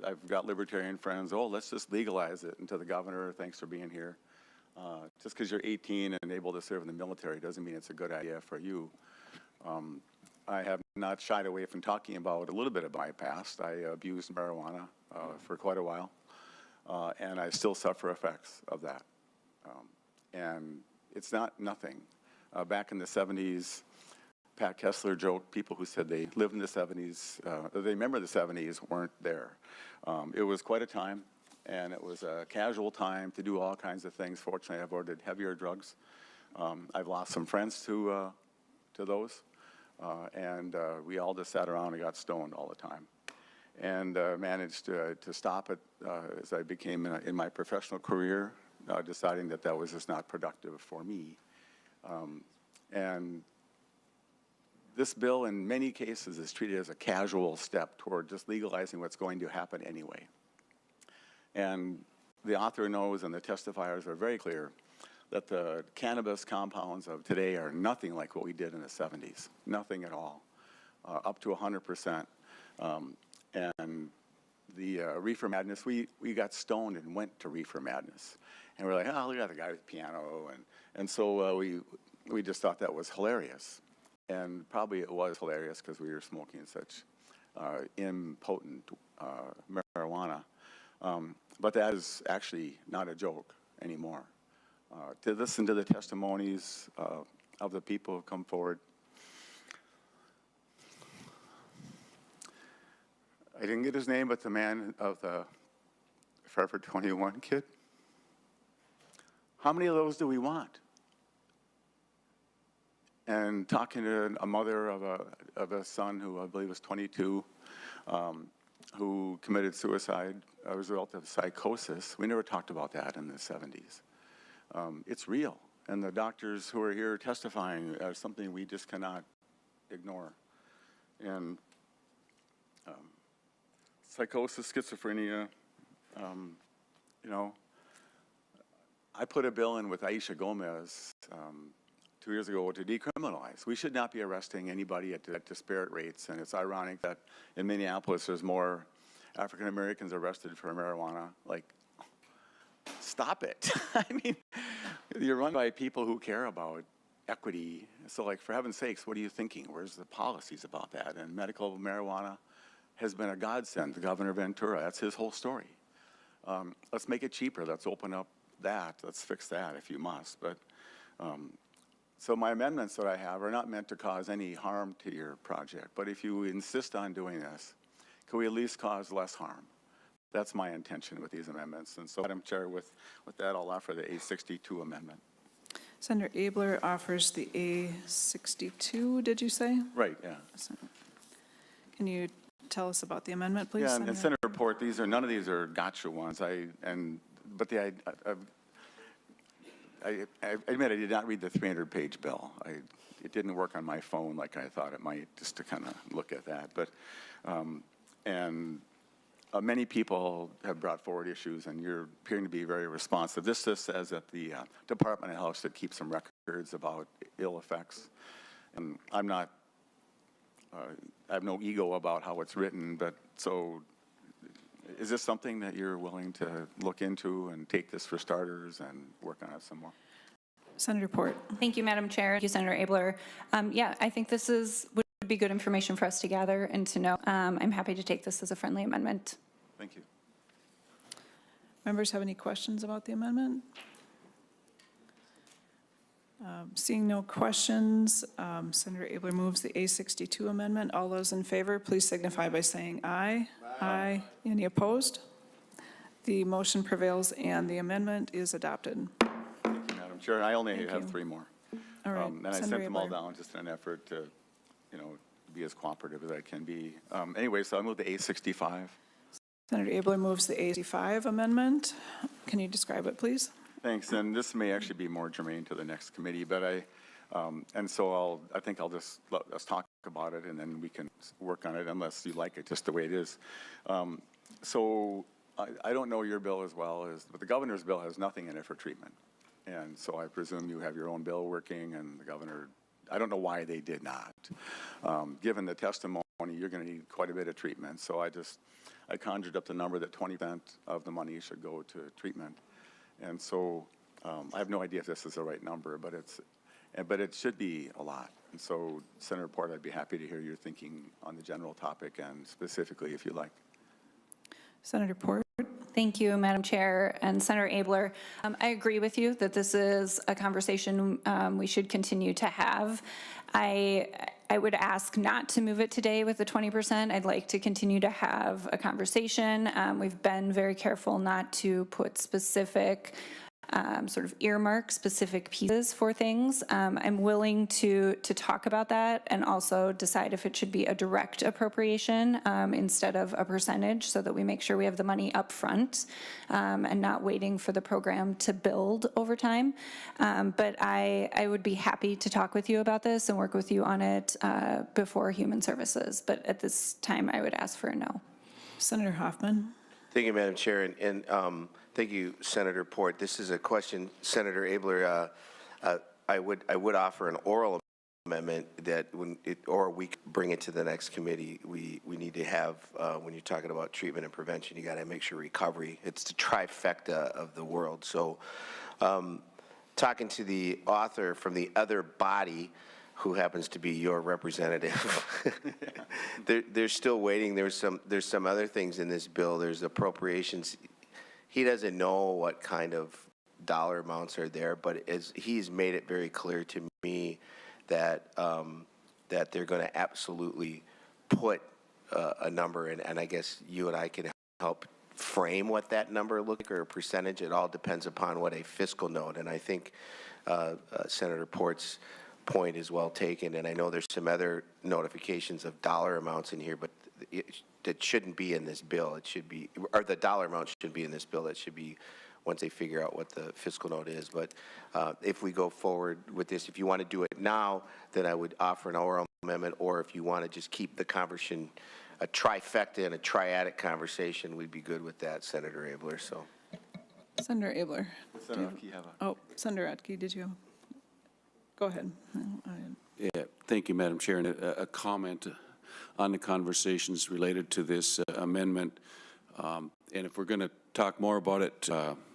I've got libertarian friends, oh, let's just legalize it, and to the governor, thanks for being here. Just because you're 18 and able to serve in the military doesn't mean it's a good idea for you. I have not shied away from talking about a little bit of my past. I abused marijuana for quite a while, and I still suffer effects of that. And it's not nothing. Back in the 70s, Pat Kessler joked, people who said they lived in the 70s, they remember the 70s, weren't there. It was quite a time, and it was a casual time to do all kinds of things. Fortunately, I've ordered heavier drugs. I've lost some friends to those, and we all just sat around and got stoned all the time, and managed to stop it as I became in my professional career, deciding that that was just not productive for me. And this bill, in many cases, is treated as a casual step toward just legalizing what's going to happen anyway. And the author knows, and the testifiers are very clear, that the cannabis compounds of today are nothing like what we did in the 70s, nothing at all, up to 100%. And the reefer madness, we got stoned and went to reefer madness. And we're like, oh, look at the guy with the piano. And so we just thought that was hilarious. And probably it was hilarious because we were smoking such impotent marijuana. But that is actually not a joke anymore. To listen to the testimonies of the people who come forward, I didn't get his name, but the man of the Forever 21 kid. How many of those do we want? And talking to a mother of a son who I believe was 22, who committed suicide as a result of psychosis. We never talked about that in the 70s. It's real, and the doctors who are here testifying are something we just cannot ignore. And psychosis, schizophrenia, you know, I put a bill in with Aisha Gomez 2 years ago to decriminalize. We should not be arresting anybody at disparate rates, and it's ironic that in Minneapolis there's more African Americans arrested for marijuana. Like, stop it. I mean, you're run by people who care about equity. So, like, for heaven's sakes, what are you thinking? Where's the policies about that? And medical marijuana has been a godsend to Governor Ventura. That's his whole story. Let's make it cheaper. Let's open up that. Let's fix that if you must. But so my amendments that I have are not meant to cause any harm to your project. But if you insist on doing this, can we at least cause less harm? That's my intention with these amendments. And so, Madam Chair, with that, I'll offer the A62 amendment. Senator Abler offers the A62, did you say? Right, yeah. Can you tell us about the amendment, please? Yeah, and Senator Port, none of these are gotcha ones. And but I admit I did not read the 300-page bill. It didn't work on my phone like I thought it might, just to kind of look at that. But, many people have brought forward issues, and you're appearing to be very responsive. This just says that the Department of Health should keep some records about ill effects. And I'm not, I have no ego about how it's written, but so is this something that you're willing to look into and take this for starters and work on it some more? Senator Port. Thank you, Madam Chair. Thank you, Senator Abler. Yeah, I think this would be good information for us to gather and to know. I'm happy to take this as a friendly amendment. Thank you. Members have any questions about the amendment? Seeing no questions, Senator Abler moves the A62 amendment. All those in favor, please signify by saying aye. Aye. Any opposed? The motion prevails and the amendment is adopted. Thank you, Madam Chair. I only have you. 3 more. All right, And I Senator sent them all Abler. down just in an effort to, be as cooperative as I can be. Anyway, so I move the A65. Senator Abler moves the A65 amendment. Can you describe it, please? Thanks, and this may actually be more germane to the next committee, but and so I think I'll just, let's talk about it, and then we can work on it unless you like it just the way it is. So I don't know your bill as well as, but the governor's bill has nothing in it for treatment. And so I presume you have your own bill working, and the governor, I don't know why they did not. Given the testimony, you're going to need quite a bit of treatment. So I conjured up the number that 20% of the money should go to treatment. And so I have no idea if this is the right number, but it should be a lot. And so, Senator Port, I'd be happy to hear your thinking on the general topic and specifically, if you like. Senator Port. Thank you, Madam Chair and Senator Abler. I agree with you that this is a conversation we should continue to have. I would ask not to move it today with the 20%. I'd like to continue to have a conversation. We've been very careful not to put specific sort of earmark specific pieces for things. I'm willing to talk about that and also decide if it should be a direct appropriation instead of a percentage, so that we make sure we have the money up front and not waiting for the program to build over time. But I would be happy to talk with you about this and work with you on it before Human Services. But at this time, I would ask for a no. Senator Hoffman. Thank you, Madam Chair, and thank you, Senator Port. This is a question, Senator Abler. I would offer an oral amendment that or we could bring it to the next committee. We need to have when you're talking about treatment and prevention, you got to make sure recovery. It's the trifecta of the world. So, talking to the author from the other body, who happens to be your representative. They're still waiting. There's some other things in this bill. There's appropriations. He doesn't know what kind of dollar amounts are there, but he's made it very clear to me that that they're going to absolutely put a number in, and I guess you and I can help frame what that number looks like, or a percentage. It all depends upon what a fiscal note, and I think Senator Port's point is well taken, and I know there's some other notifications of dollar amounts in here, but that shouldn't be in this bill. It should be, or the dollar amount should be in this bill. It should be once they figure out what the fiscal note is. But if we go forward with this, if you want to do it now, then I would offer an oral amendment, or if you want to just keep the conversation a trifecta and a triadic conversation, we'd be good with that, Senator Abler. So, Senator Abler. Senator Radke, have a... Oh, Senator Radke, did you? Go ahead. Yeah, thank you, Madam Chair. And a comment on the conversations related to this amendment. And if we're going to talk more about it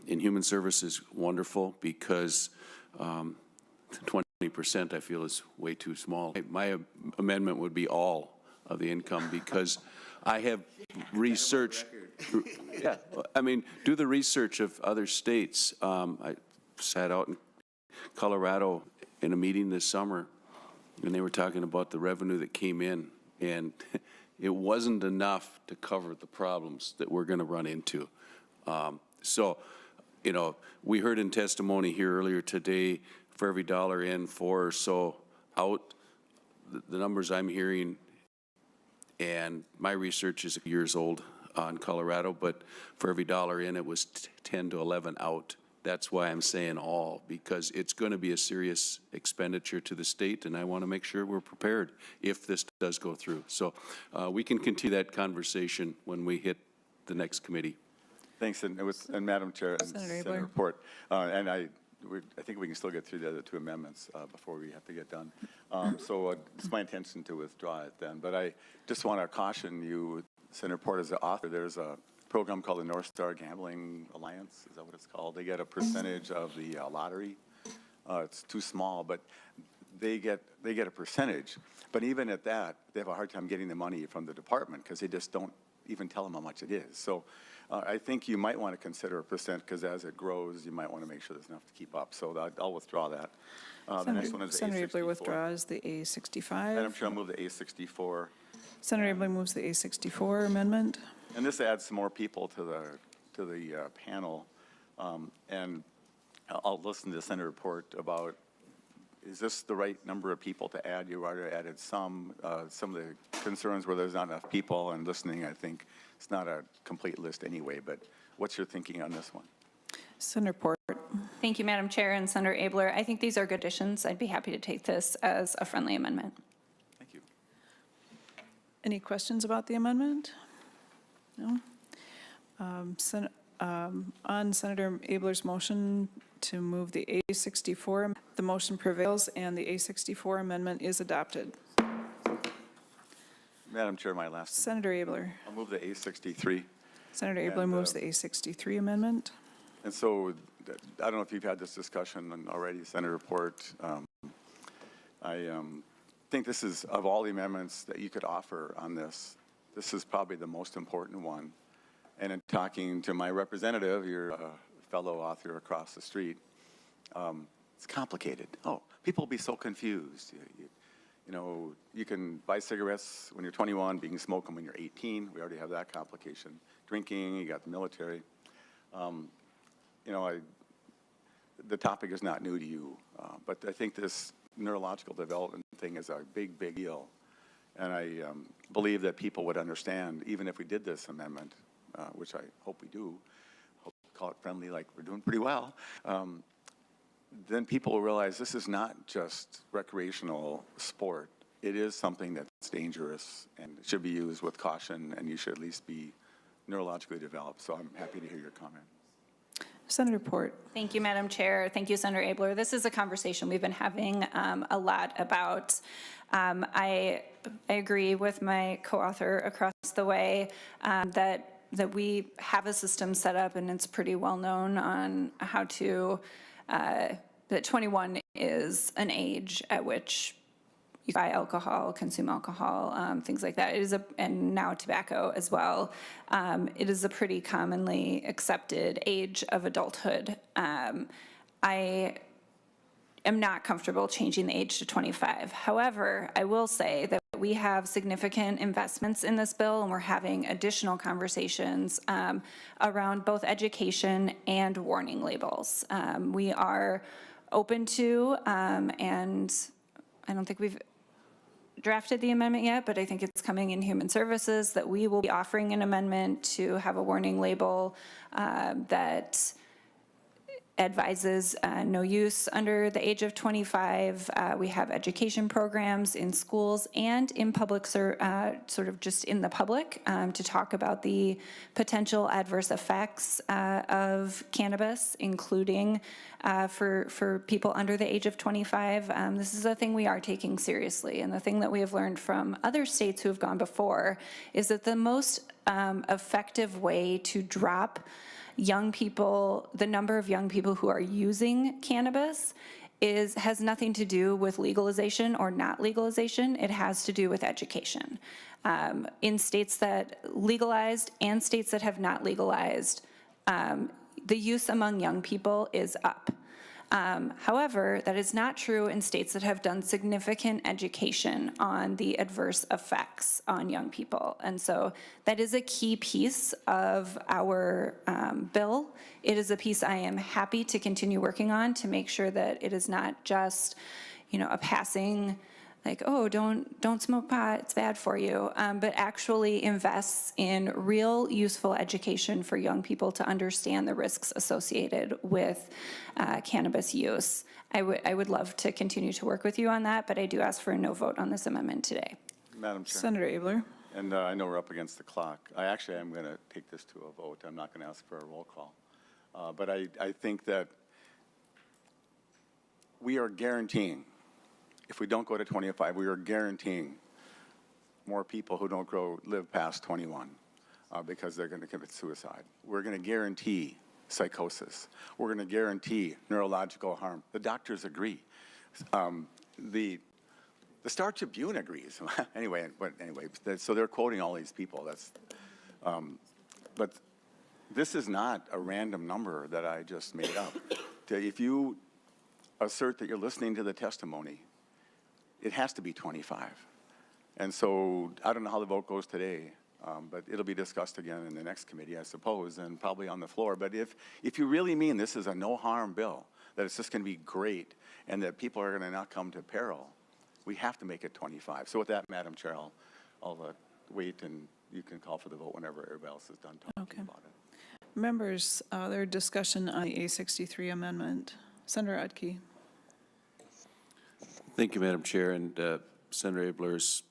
in Human Services, wonderful, because 20% I feel is way too small. My amendment would be all of the income, because I have researched, yeah, I mean, do the research of other states. I sat out in Colorado in a meeting this summer, and they were talking about the revenue that came in, and it wasn't enough to cover the problems that we're going to run into. So, you know, we heard in testimony here earlier today, for every dollar in, 4 or so out. The numbers I'm hearing, and my research is years old, on Colorado, but for every dollar in, it was 10 to 11 out. That's why I'm saying all, because it's going to be a serious expenditure to the state, and I want to make sure we're prepared if this does go through. So we can continue that conversation when we hit the next committee. Thanks, and Madam Chair, and Senator Senator Abler. Report, and I think we can still get through the other two amendments before we have to get done. So it's my intention to withdraw it then, but I just want to caution you, Senator Report, as the author, there's a program called the North Star Gambling Alliance, is that what it's called? They get a percentage of the lottery. It's too small, but they get a percentage. But even at that, they have a hard time getting the money from the department because they just don't even tell them how much it is. So I think you might want to consider a percent because as it grows, you might want to make sure there's enough to keep up. So I'll withdraw that. The next one is the Senator Abler A64. withdraws the A65. Madam Chair, I'll move the A64. Senator Abler moves the A64 amendment. And this adds some more people to the panel. And I'll listen to the Senator Report about, is this the right number of people to add? You already added some of the concerns where there's not enough people, and listening, I think it's not a complete list anyway, but what's your thinking on this one? Senator Report. Thank you, Madam Chair and Senator Abler. I think these are good additions. I'd be happy to take this as a friendly amendment. Thank you. Any questions about the amendment? No? On Senator Abler's motion to move the A64, the motion prevails and the A64 amendment is adopted. Madam Chair, my last. Senator Abler. I'll move the A63. Senator Abler moves the A63 amendment. And so I don't know if you've had this discussion already, Senator Report. I think this is, of all the amendments that you could offer on this, this is probably the most important one. And in talking to my representative, your fellow author across the street, it's complicated. Oh, people will be so confused. You know, you can buy cigarettes when you're 21, but you can smoke them when you're 18. We already have that complication. Drinking, you got the military. You know, the topic is not new to you, but I think this neurological development thing is a big, big deal. And I believe that people would understand, even if we did this amendment, which I hope we do, hope call it friendly, like we're doing pretty well, then people will realize this is not just recreational sport. It is something that's dangerous and it should be used with caution, and you should at least be neurologically developed. So I'm happy to hear your comment. Senator Port. Thank you, Madam Chair. Thank you, Senator Abler. This is a conversation we've been having a lot about. I agree with my co-author across the way that we have a system set up, and it's pretty well known on how to, that 21 is an age at which you buy alcohol, consume alcohol, things like that. It is and now tobacco as well. It is a pretty commonly accepted age of adulthood. I am not comfortable changing the age to 25. However, I will say that we have significant investments in this bill, and we're having additional conversations around both education and warning labels. We are open to, and I don't think we've drafted the amendment yet, but I think it's coming in Human Services, that we will be offering an amendment to have a warning label that advises no use under the age of 25. We have education programs in schools and in public, sort of just in the public, to talk about the potential adverse effects of cannabis, including for people under the age of 25. This is a thing we are taking seriously, and the thing that we have learned from other states who have gone before is that the most effective way to drop young people, the number of young people who are using cannabis, has nothing to do with legalization or not legalization. It has to do with education. In states that legalized and states that have not legalized, the use among young people is up. However, that is not true in states that have done significant education on the adverse effects on young people. And so that is a key piece of our bill. It is a piece I am happy to continue working on to make sure that it is not just, a passing like, oh, don't smoke pot, it's bad for you, but actually invests in real useful education for young people to understand the risks associated with cannabis use. I would love to continue to work with you on that, but I do ask for a no vote on this amendment today. Madam Chair. Senator Abler. And I know we're up against the clock. I actually am going to take this to a vote. I'm not going to ask for a roll call. But I think that we are guaranteeing, if we don't go to 25, we are guaranteeing more people who don't live past 21 because they're going to commit suicide. We're going to guarantee psychosis. We're going to guarantee neurological harm. The doctors agree. The Star Tribune agrees. Anyway, so they're quoting all these people. But this is not a random number that I just made up. If you assert that you're listening to the testimony, it has to be 25. And so I don't know how the vote goes today, but it'll be discussed again in the next committee, I suppose, and probably on the floor. But if you really mean this is a no-harm bill, that it's just going to be great, and that people are going to not come to peril, we have to make it 25. So with that, Madam Chair, I'll wait, and you can call for the vote whenever everybody else is done talking about it. Members, their discussion on the A63 amendment. Senator Udke. Thank you, Madam Chair, and Senator Abler's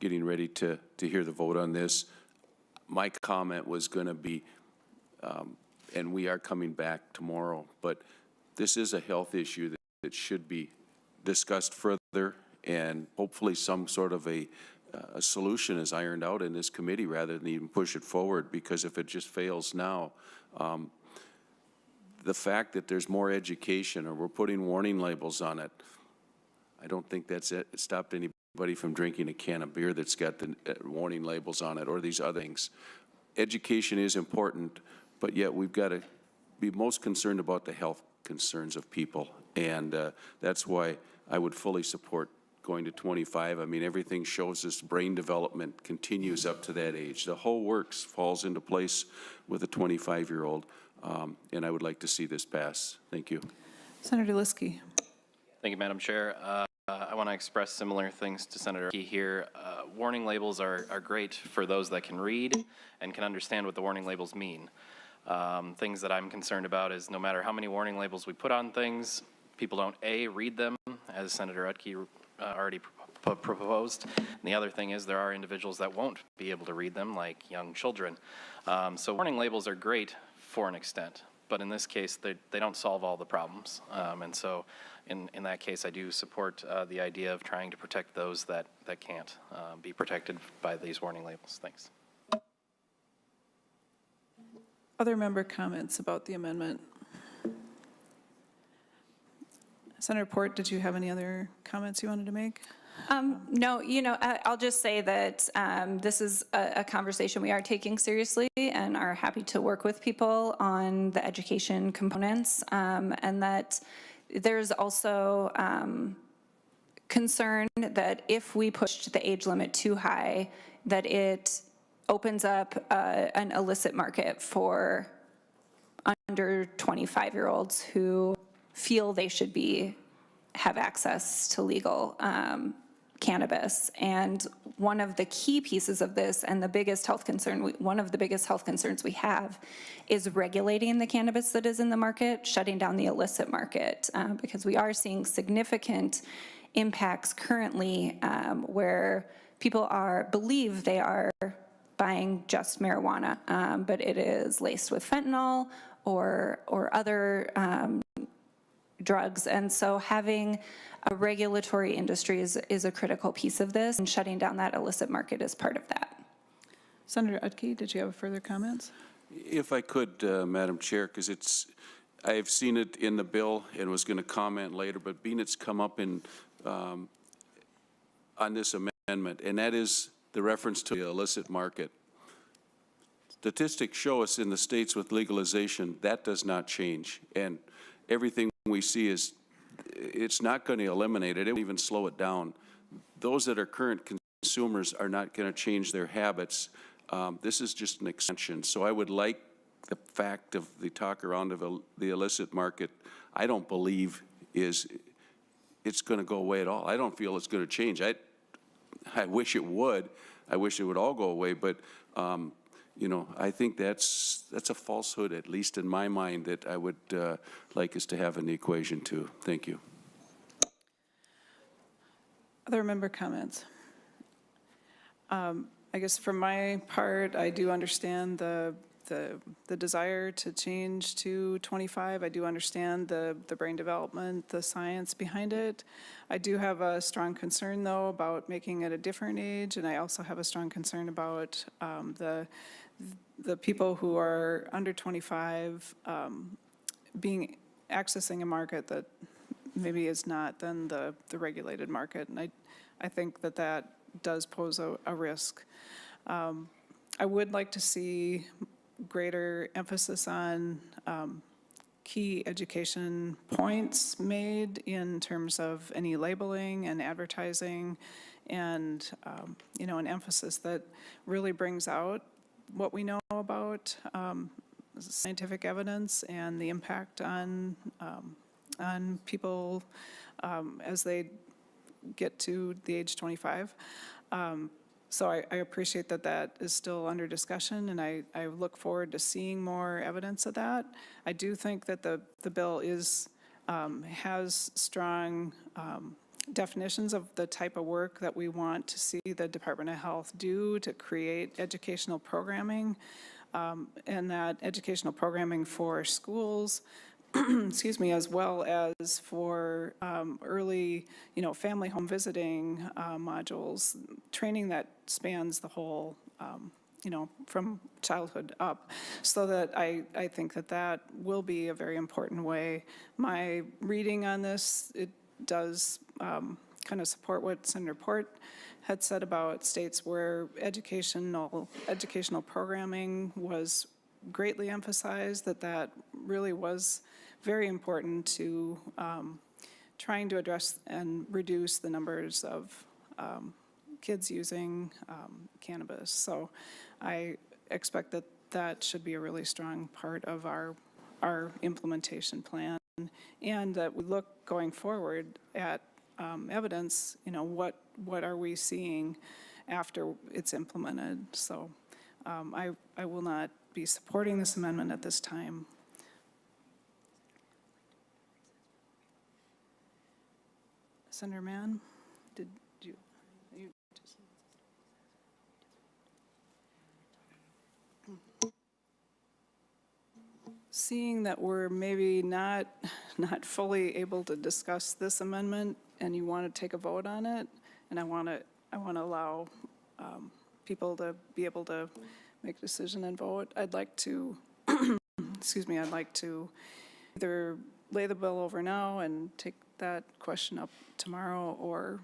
getting ready to hear the vote on this. My comment was going to be, and we are coming back tomorrow, but this is a health issue that should be discussed further, and hopefully some sort of a solution is ironed out in this committee rather than even push it forward, because if it just fails now, the fact that there's more education or we're putting warning labels on it, I don't think that's stopped anybody from drinking a can of beer that's got the warning labels on it or these other things. Education is important, but yet we've got to be most concerned about the health concerns of people, and that's why I would fully support going to 25. I mean, everything shows us brain development continues up to that age. The whole works falls into place with a 25-year-old, and I would like to see this pass. Thank you. Senator Liskey. Thank you, Madam Chair. I want to express similar things to Senator Key here. Warning labels are great for those that can read and can understand what the warning labels mean. Things that I'm concerned about is no matter how many warning labels we put on things, people don't, A, read them, as Senator Utke already proposed. And the other thing is there are individuals that won't be able to read them, like young children. So warning labels are great for an extent, but in this case, they don't solve all the problems. And so in that case, I do support the idea of trying to protect those that can't be protected by these warning labels. Thanks. Other member comments about the amendment? Senator Port, did you have any other comments you wanted to make? No, I'll just say that this is a conversation we are taking seriously and are happy to work with people on the education components, and that there's also concern that if we pushed the age limit too high, that it opens up an illicit market for under 25-year-olds who feel they should have access to legal cannabis. And one of the key pieces of this and the biggest health concern, one of the biggest health concerns we have is regulating the cannabis that is in the market, shutting down the illicit market, because we are seeing significant impacts currently where people believe they are buying just marijuana, but it is laced with fentanyl or other drugs. And so having a regulatory industry is a critical piece of this, and shutting down that illicit market is part of that. Senator Utke, did you have further comments? If I could, Madam Chair, because I've seen it in the bill and was going to comment later, but being it's come up on this amendment, and that is the reference to the illicit market. Statistics show us in the states with legalization that does not change, and everything we see is it's not going to eliminate it. It will even slow it down. Those that are current consumers are not going to change their habits. This is just an extension. So I would like the fact of the talk around of the illicit market, I don't believe is it's going to go away at all. I don't feel it's going to change. I wish it would. I wish it would all go away, but you know, I think that's a falsehood, at least in my mind, that I would like us to have in the equation too. Thank you. Other member comments? I guess for my part, I do understand the desire to change to 25. I do understand the brain development, the science behind it. I do have a strong concern, though, about making it a different age, and I also have a strong concern about the people who are under 25 accessing a market that maybe is not then the regulated market, and I think that does pose a risk. I would like to see greater emphasis on key education points made in terms of any labeling and advertising, and you know, an emphasis that really brings out what we know about scientific evidence and the impact on people as they get to the age 25. So I appreciate that is still under discussion, and I look forward to seeing more evidence of that. I do think that the bill has strong definitions of the type of work that we want to see the Department of Health do to create educational programming, and that educational programming for schools, excuse me, as well as for early, you know, family home visiting modules, training that spans the whole, you know, from childhood up, so that I think that will be a very important way. My reading on this, it does kind of support what Senator Port had said about states where educational programming was greatly emphasized, that really was very important to trying to address and reduce the numbers of kids using cannabis. So I expect that should be a really strong part of our implementation plan, and that we look going forward at evidence, you know, what are we seeing after it's implemented. So I will not be supporting this amendment at this time. Senator Mann, did you just... Seeing that we're maybe not fully able to discuss this amendment, and you want to take a vote on it, and I want to allow people to be able to make a decision and vote, I'd like to, excuse me, I'd like to either lay the bill over now and take that question up tomorrow, or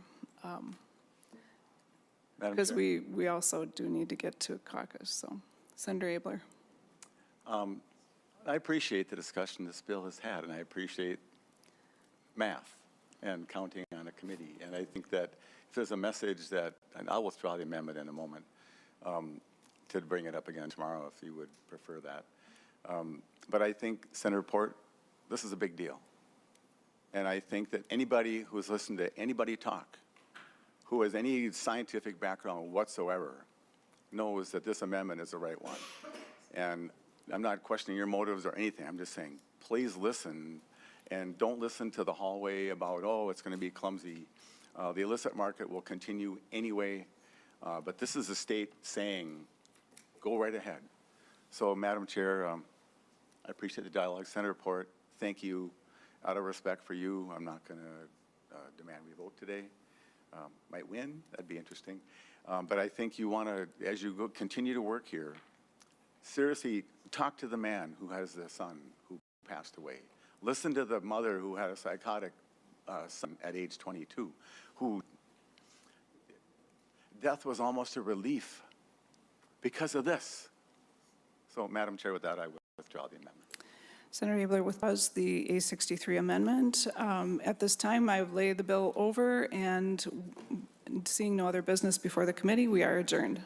because we also do need to get to a caucus. So, Senator Abler. I appreciate the discussion this bill has had, and I appreciate math and counting on a committee. And I think that if there's a message that, and I'll withdraw the amendment in a moment, to bring it up again tomorrow if you would prefer that. But I think, Senator Port, this is a big deal. And I think that anybody who's listened to anybody talk, who has any scientific background whatsoever, knows that this amendment is the right one. And I'm not questioning your motives or anything. I'm just saying, please listen, and don't listen to the hallway about, oh, it's going to be clumsy. The illicit market will continue anyway, but this is the state saying, go right ahead. So, Madam Chair, I appreciate the dialogue. Senator Port, thank you. Out of respect for you, I'm not going to demand we vote today. Might win, that'd be interesting. But I think you want to, as you continue to work here, seriously, talk to the man who has the son who passed away. Listen to the mother who had a psychotic son at age 22, who death was almost a relief because of this. So, Madam Chair, with that, I will withdraw the amendment. Senator Abler withdraws the A63 amendment. At this time, I lay the bill over, and seeing no other business before the committee, we are adjourned.